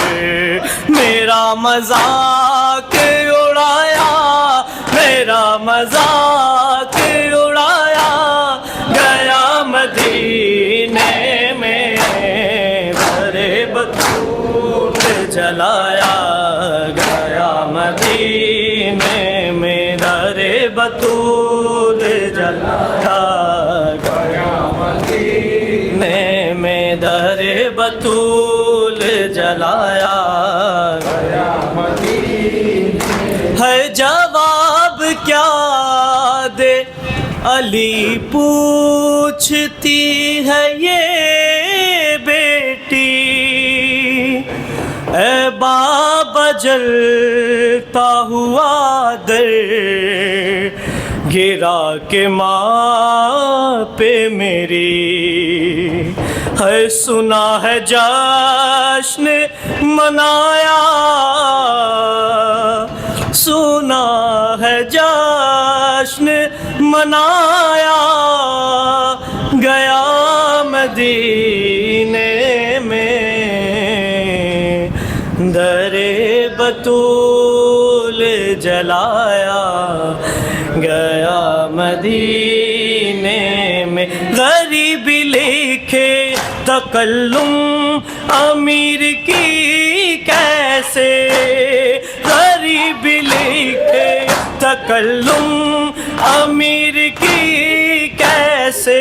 میرا مذاق اڑایا میرا مذاق اڑایا گیا مدینے میں در بطول جلایا گیا مدینے میں در بطول جلایا گیا مدینے میں در بطول جلایا گیا مدینے ہے جواب کیا دے علی پوچھتی ہے یہ بیٹی اے بابا جلتا ہوا در گرا کے ماں پہ میری ہے سنا ہے جشن منایا سنا ہے جشن منایا گیا مدینے میں در بطول جلایا گیا مدینے میں غریبی لکھے تکلم امیر کی کیسے غریبی لکھے تکلم امیر کی کیسے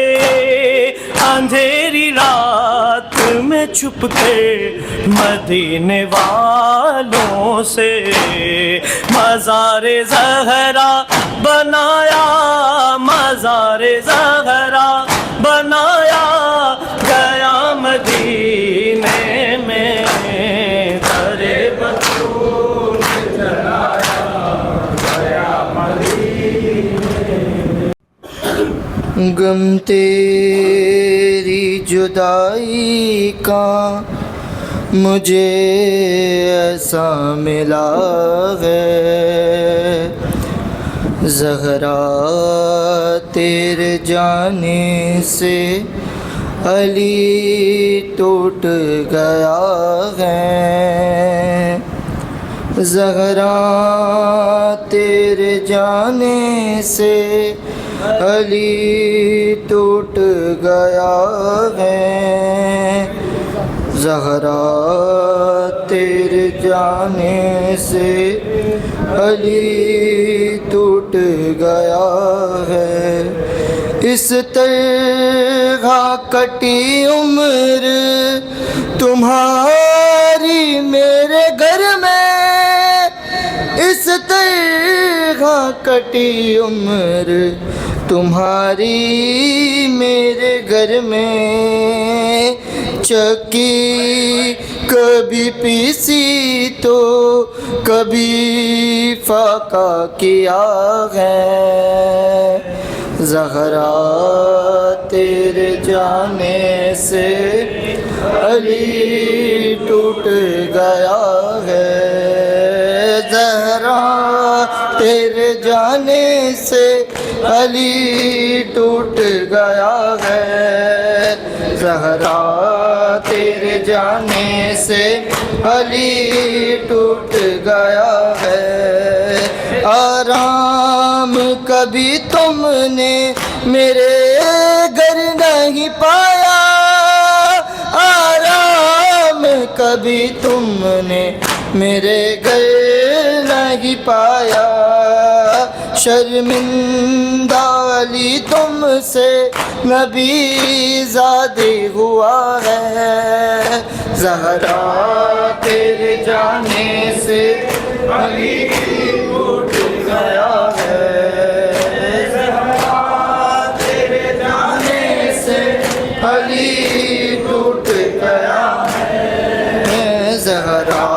اندھیری رات میں چھپ کے مدینے والوں سے مزار زہرا بنایا مزار زہرا بنایا گیا مدینے میں در بطول جلایا گیا مدینے غم تیری جدائی کا مجھے ایسا ملا ہے زہرا تیرے جانے سے علی ٹوٹ گیا ہے زہرا تیرے جانے سے علی ٹوٹ گیا ہے زہرا تیرے جانے سے علی ٹوٹ گیا ہے اس طرح کٹی عمر تمہاری میرے گھر میں اس طرح کٹی عمر تمہاری میرے گھر میں چکی کبھی پیسی تو کبھی فاقہ کیا ہے زہرا تیرے جانے سے علی ٹوٹ گیا ہے، زہرا تیرے جانے سے علی ٹوٹ گیا ہے، زہرا تیرے جانے سے علی ٹوٹ گیا ہے، آرام کبھی تم نے میرے گھر نہیں پایا، آرام کبھی تم نے میرے گھر نہیں پایا، شرمندہ علی تم سے نبی زادی ہوا ہے، زہرا تیرے جانے سے علی ٹوٹ گیا ہے، زہرا تیرے جانے سے علی ٹوٹ گیا ہے، زہرا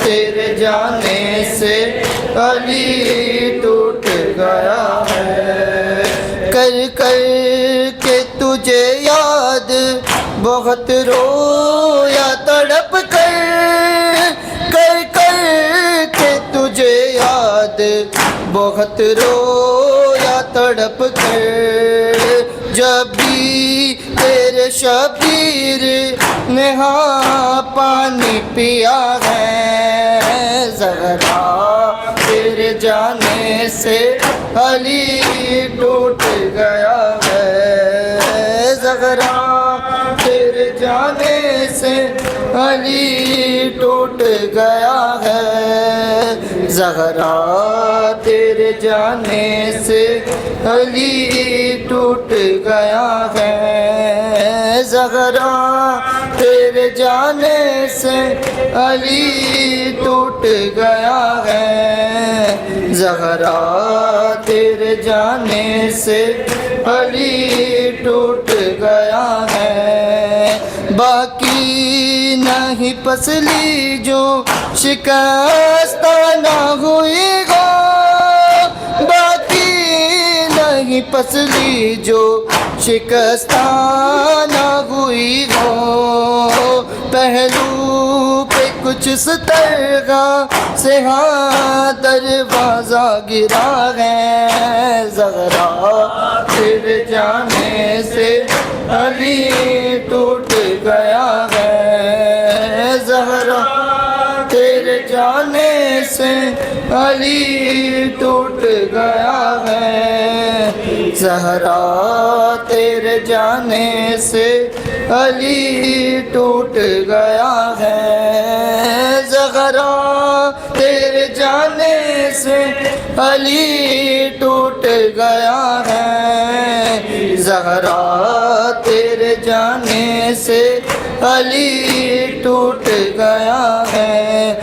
تیرے جانے سے علی ٹوٹ گیا ہے، کر کر کے تجھے یاد بہت رویا تڑپ کر، کر کر کے تجھے یاد بہت رویا تڑپ کر، جب بھی تیرے شبیر نے ہاں پانی پیا ہے، زہرا تیرے جانے سے علی ٹوٹ گیا ہے، زہرا تیرے جانے سے علی ٹوٹ گیا ہے، زہرا تیرے جانے سے علی ٹوٹ گیا ہے، زہرا تیرے جانے سے علی ٹوٹ گیا ہے، زہرا تیرے جانے سے علی ٹوٹ گیا ہے، باقی نہیں پسلی جو شکستہ نہ ہوئی گو، باقی نہیں پسلی جو شکستہ نہ ہوئی ہو، پہلو پہ کچھ اس طرح سے ہاں دروازہ گرا ہے، زہرا تیرے جانے سے علی ٹوٹ گیا ہے، زہرا تیرے جانے سے علی ٹوٹ گیا ہے، زہرا تیرے جانے سے علی ٹوٹ گیا ہے، زہرا تیرے جانے سے علی ٹوٹ گیا ہے، زہرا تیرے جانے سے علی ٹوٹ گیا ہے،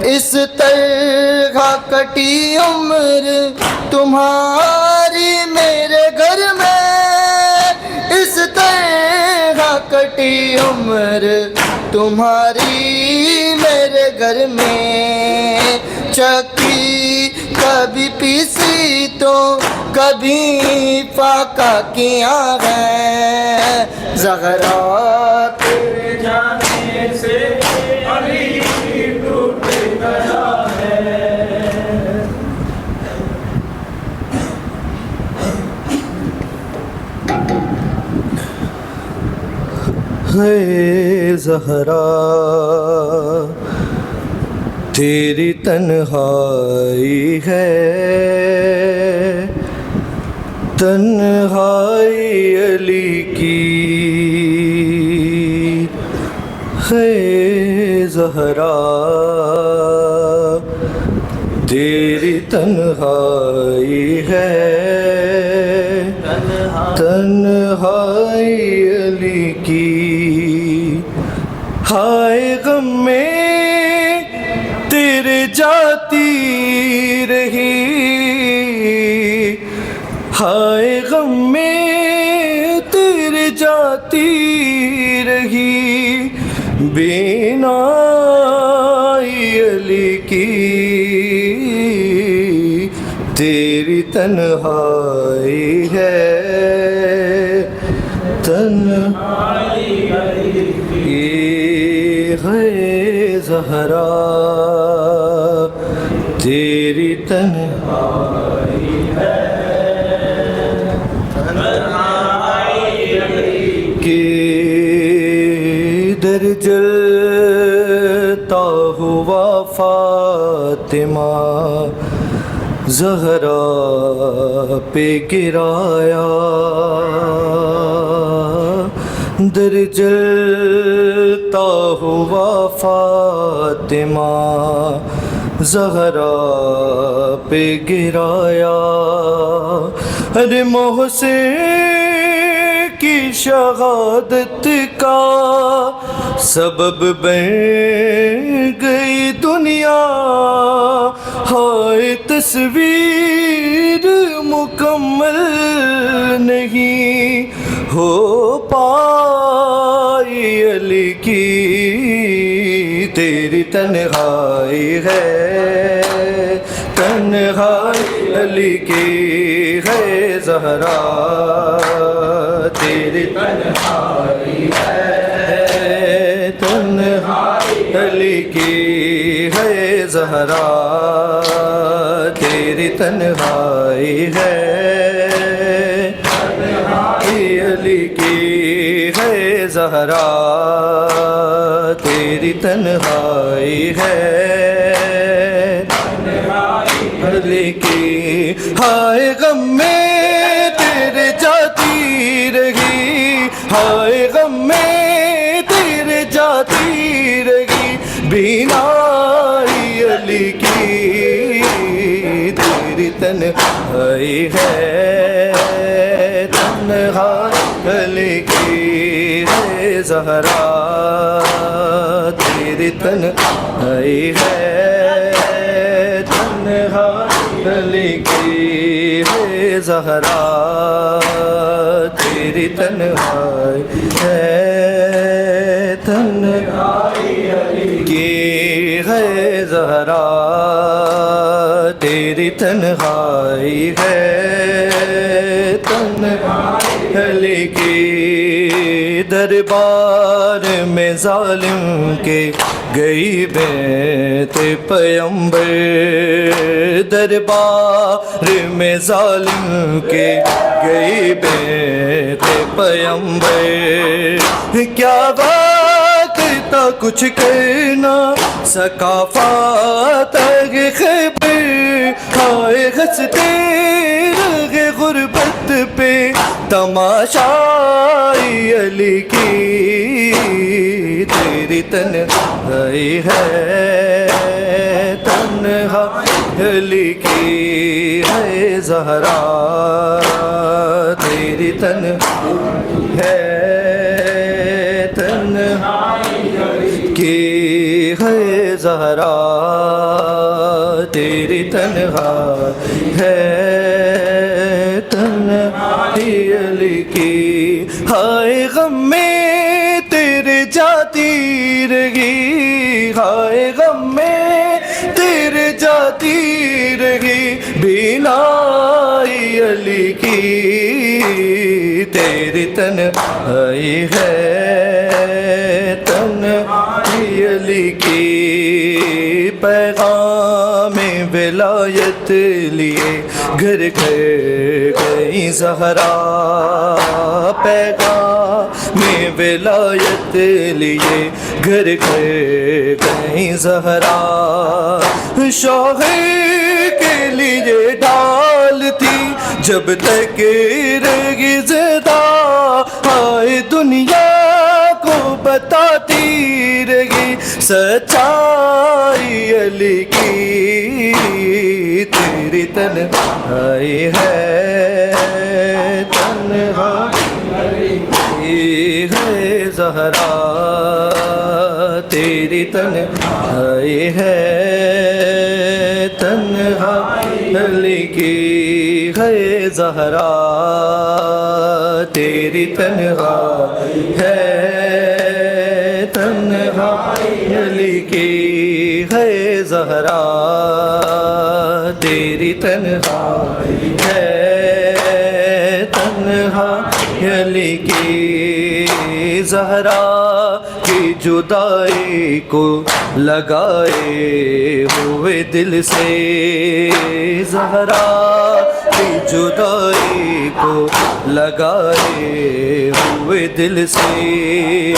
اس طرح کٹی عمر تمہاری میرے گھر میں، اس طرح کٹی عمر تمہاری میرے گھر میں، چکی کبھی پیسی تو کبھی فاقہ کیا ہے، زہرا تیرے جانے سے علی ٹوٹ گیا ہے، ہے زہرا تیری تنہائی ہے، تنہائی علی کی ہے، زہرا تیری تنہائی ہے، تنہائی علی کی، ہائے غم میں تیرے جاتی رہی، ہائے غم میں تیرے جاتی رہی، بینائی علی کی تیری تنہائی ہے، تنہائی ہے زہرا، تیری تنہائی ہے، کہ در جلتا ہوا فاطمہ زہرا پہ گرایا، در جلتا ہوا فاطمہ زہرا پہ گرایا، ارے محسن کی شہادت کا سبب بن گئی دنیا، ہائے تصویر مکمل نہیں ہو پائی علی کی، تیری تنہائی ہے، تنہائی علی کی ہے زہرا، تیری تنہائی ہے، تنہائی علی کی ہے زہرا، تیری تنہائی ہے، علی کی ہے زہرا، تیری تنہائی ہے، علی کی، ہائے غم میں تیرے جاتی رہی، ہائے غم میں تیرے جاتی رہی، بینائی علی کی، تیری تنہائی ہے، تنہائی علی کی ہے زہرا، تیری تنہائی ہے، تنہائی علی کی ہے زہرا، تیری تنہائی ہے، تنہائی علی کی ہے زہرا، تیری تنہائی ہے، تنہائی علی کی، دربار میں ظالم کے گئی بیت پیمبر، دربار میں ظالم کے گئی بیت پیمبر، کیا بات تھا کچھ کرنا ثقافت خیبر، ہائے ہنستے رہے غربت پہ تماشائی علی کی، تیری تنہائی ہے، تنہائی علی کی ہے زہرا، تیری تنہائی ہے، تنہائی کی ہے زہرا، تیری تنہائی ہے، تنہائی علی کی، ہائے غم میں تیرے جاتی رہی، ہائے غم میں تیرے جاتی رہی، بینائی علی کی، تیری تنہائی ہے، تنہائی علی کی، پیغام ولایت لیے گھر گھر گئی زہرا، پیغام ولایت لیے گھر گھر گئی زہرا، شوہر کے لیے ڈال تھی جب تک رہی زندہ، آئے دنیا کو بتاتی رہی سچائی علی کی، تیری تنہائی ہے، تنہائی ہے زہرا، تیری تنہائی ہے، تنہائی علی کی ہے زہرا، تیری تنہائی ہے، تنہائی علی کی ہے زہرا، تیری تنہائی ہے تنہائی علی کی زہرا کی جدائی کو لگائے ہوئے دل سے زہرا کی جدائی کو لگائے ہوئے دل سے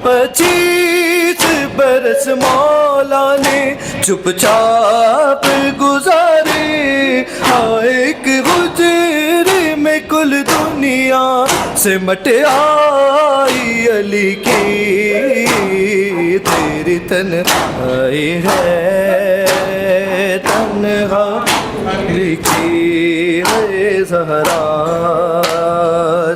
25 برس مولا نے چپ چاپ گزارے ایک حجرے میں کل دنیا سے مٹ آئی علی کی تیری تنہائی ہے تنہائی کی ہے زہرا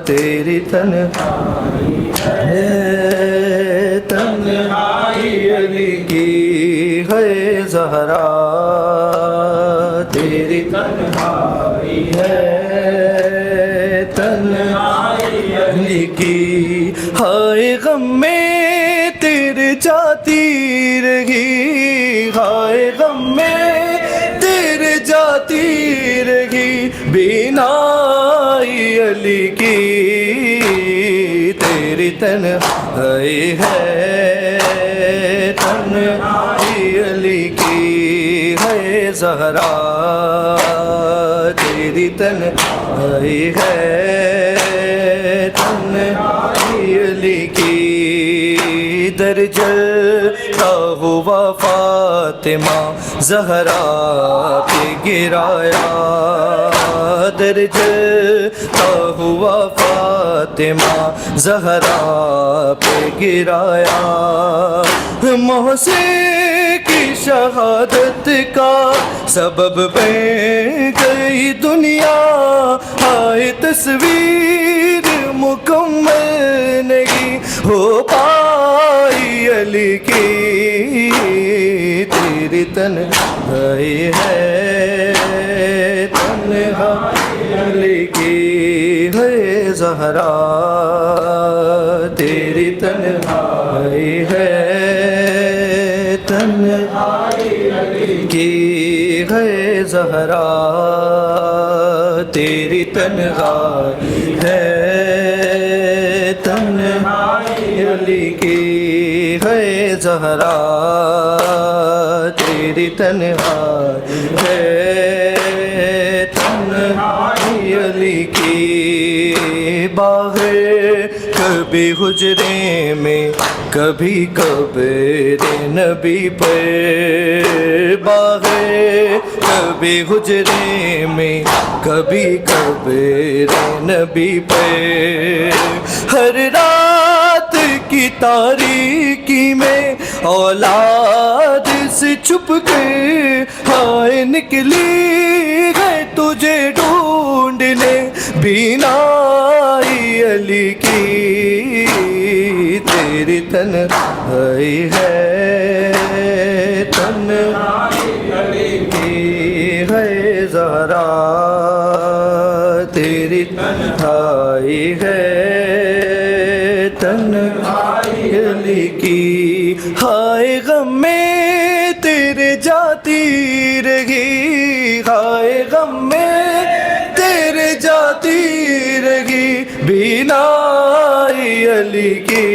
تیری تنہائی ہے تنہائی علی کی ہے زہرا تیری تنہائی ہے تنہائی علی کی ہائے غم میں تیرے جاتی رہی ہائے غم میں تیرے جاتی رہی بینائی علی کی تیری تنہائی ہے تنہائی علی کی ہے زہرا تیری تنہائی ہے تنہائی علی کی درجلتا ہوا فاطمہ زہرا پہ گرایا درجلتا ہوا فاطمہ زہرا پہ گرایا محسن کی شہادت کا سبب بن گئی دنیا آئے تصویر مکمل نہیں ہو پائی علی کی تیری تنہائی ہے تنہائی علی کی ہے زہرا تیری تنہائی ہے تنہائی علی کی ہے زہرا تیری تنہائی ہے تنہائی علی کی ہے زہرا تیری تنہائی ہے تنہائی علی کی باہر کبھی حجرے میں کبھی قبر نبی پر باہر کبھی حجرے میں کبھی قبر نبی پر ہر رات کی تاریکی میں اولاد سے چھپ کے ہائے نکلی ہے تجھے ڈھونڈنے بینائی علی کی تیری تنہائی ہے تنہائی علی کی ہے زہرا تیری تنہائی ہے تنہائی علی کی ہائے غم میں تیرے جاتی رہی ہائے غم میں تیرے جاتی رہی بینائی علی کی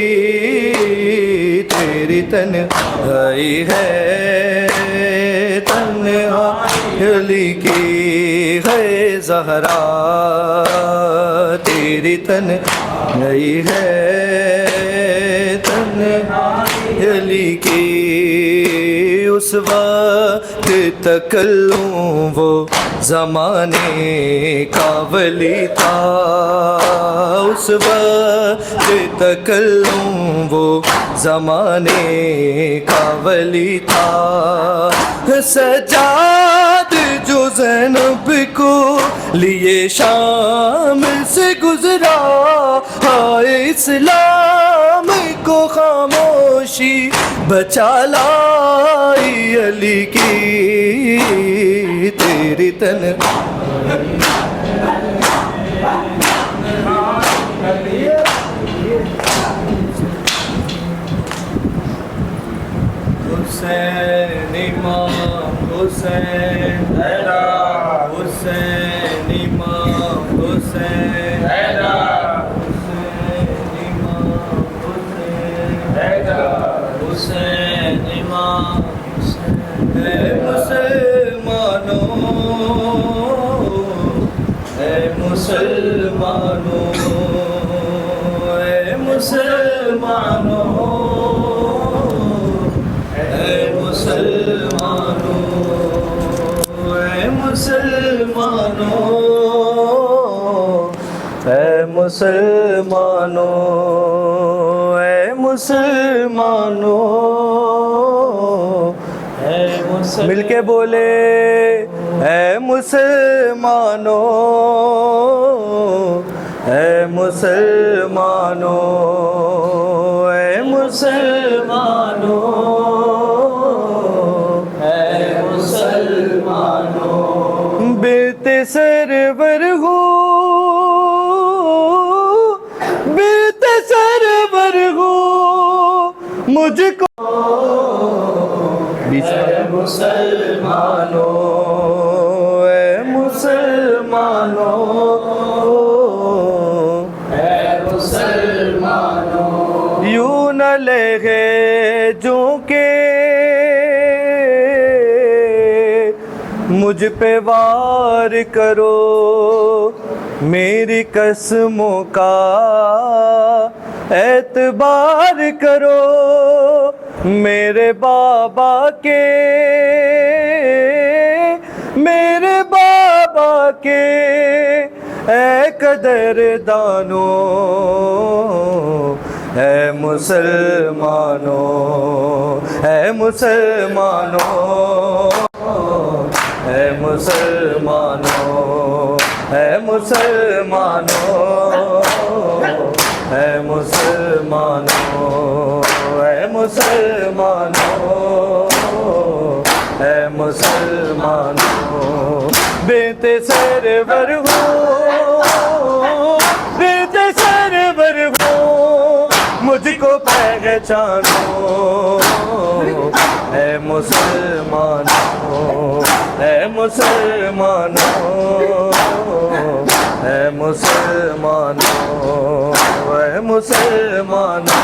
تیری تنہائی ہے تنہائی علی کی ہے زہرا تیری تنہائی ہے تنہائی علی کی اس وقت تکلوں وہ زمانے کا ولی تھا اس وقت تکلوں وہ زمانے کا ولی تھا سجاد جو زینب کو لیے شام سے گزرا ہائے اسلام کو خاموشی بچا لائی علی کی تیری حسین امام حسین اے مسلمانوں، اے مسلمانوں، اے مسلمانوں، اے مسلمانوں، اے مسلمانوں، اے مسلمانوں، مل کے بولے اے مسلمانوں، اے مسلمانوں، اے مسلمانوں، اے مسلمانوں، بیتے سرور ہو، بیتے سرور ہو مجھ کو، اے مسلمانوں، اے مسلمانوں، اے مسلمانوں، یوں نہ لگے جو کہ مجھ پہ وار کرو، میری قسموں کا اعتبار کرو، میرے بابا کے، میرے بابا کے اے قدر دانو، اے مسلمانوں، اے مسلمانوں، اے مسلمانوں، اے مسلمانوں، اے مسلمانوں، اے مسلمانوں، اے مسلمانوں، بیت سرور ہو، بیت سرور ہو مجھ کو پہچانو، اے مسلمانوں، اے مسلمانوں، اے مسلمانوں، اے مسلمانوں،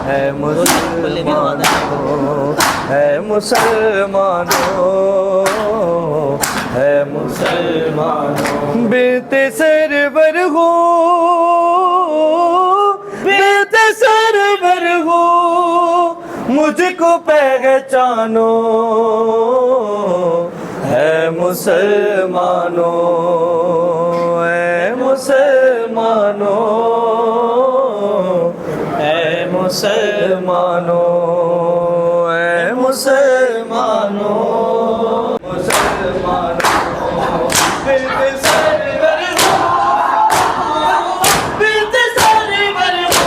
اے مسلمانوں، اے مسلمانوں، اے مسلمانوں، بیت سرور ہو، بیت سرور ہو مجھ کو پہچانو، اے مسلمانوں، اے مسلمانوں، اے مسلمانوں، اے مسلمانوں، مسلمانوں، بیت سرور ہو، بیت سرور ہو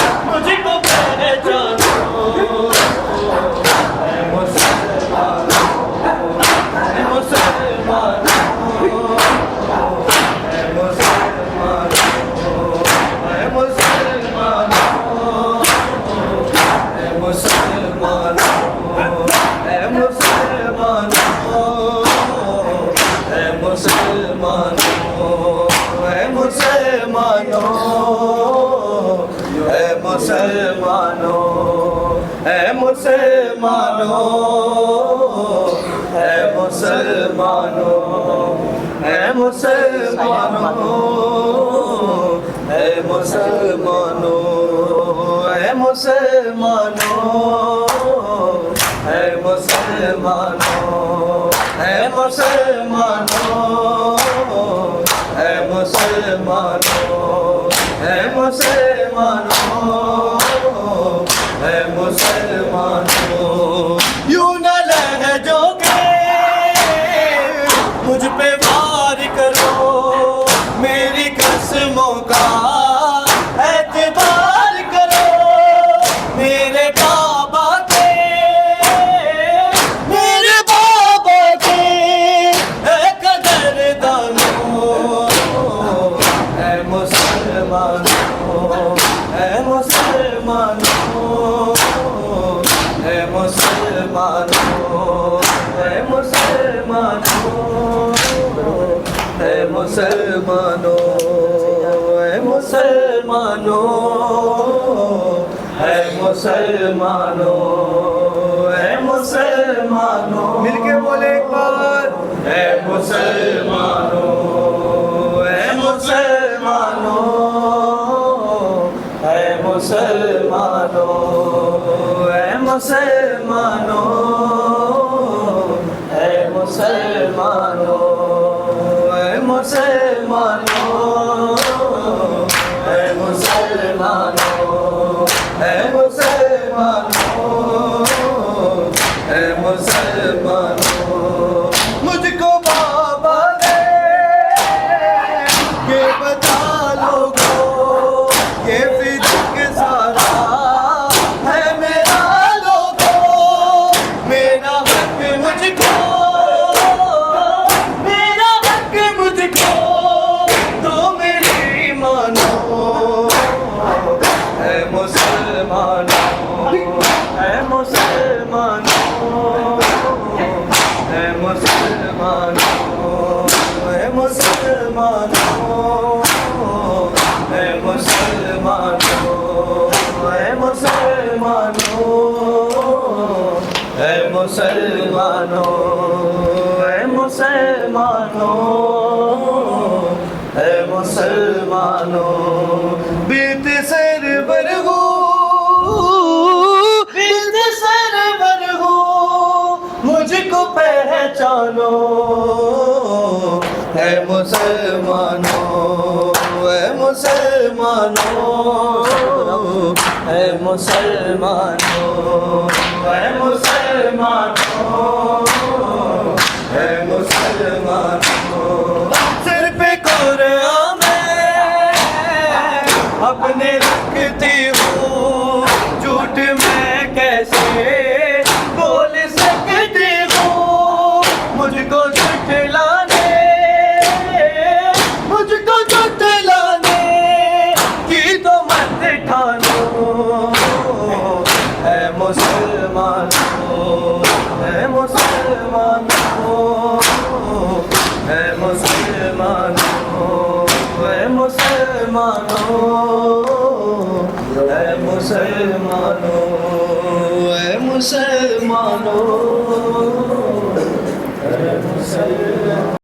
مجھ کو پہچانو، اے مسلمانوں، اے مسلمانوں، اے مسلمانوں، اے مسلمانوں، اے مسلمانوں، اے مسلمانوں، اے مسلمانوں، اے مسلمانوں، اے مسلمانوں، اے مسلمانوں، اے مسلمانوں، اے مسلمانوں، اے مسلمانوں، اے مسلمانوں، اے مسلمانوں، اے مسلمانوں، اے مسلمانوں، اے مسلمانوں، اے مسلمانوں، یوں نہ لہجو کے مجھ پہ وار کرو، میری قسموں کا اعتبار کرو، میرے بابا کے، میرے بابا کے اے قدر دانو، اے مسلمانوں، اے مسلمانوں، اے مسلمانوں، اے مسلمانوں، اے مسلمانوں، اے مسلمانوں، اے مسلمانوں، اے مسلمانوں، مل کے بولے ایک بار اے مسلمانوں اے مسلمانوں اے مسلمانوں اے مسلمانوں اے مسلمانوں اے مسلمانوں اے مسلمانوں اے مسلمانوں اے مسلمانوں مجھ کو بابا نے کہ بتا لوگوں یہ فدق سارا ہے میرا لوگوں میرا حق مجھ کو میرا حق مجھ کو تو میری مانو اے مسلمانوں اے مسلمانوں اے مسلمانوں اے مسلمانوں اے مسلمانوں اے مسلمانوں اے مسلمانوں اے مسلمانوں اے مسلمانوں بیت سر برگو بیت سر برگو مجھ کو پہچانو اے مسلمانوں اے مسلمانوں اے مسلمانوں اے مسلمانوں اے مسلمانوں سر پہ قرآن میں اپنے رکھتی ہوں جھوٹ میں کیسے بول سکتی ہوں مجھ کو جھٹلانے کی تو مت ٹھانو اے مسلمانوں اے مسلمانوں اے مسلمانوں اے مسلمانوں اے مسلمانوں اے مسلمانوں اے مسلمانوں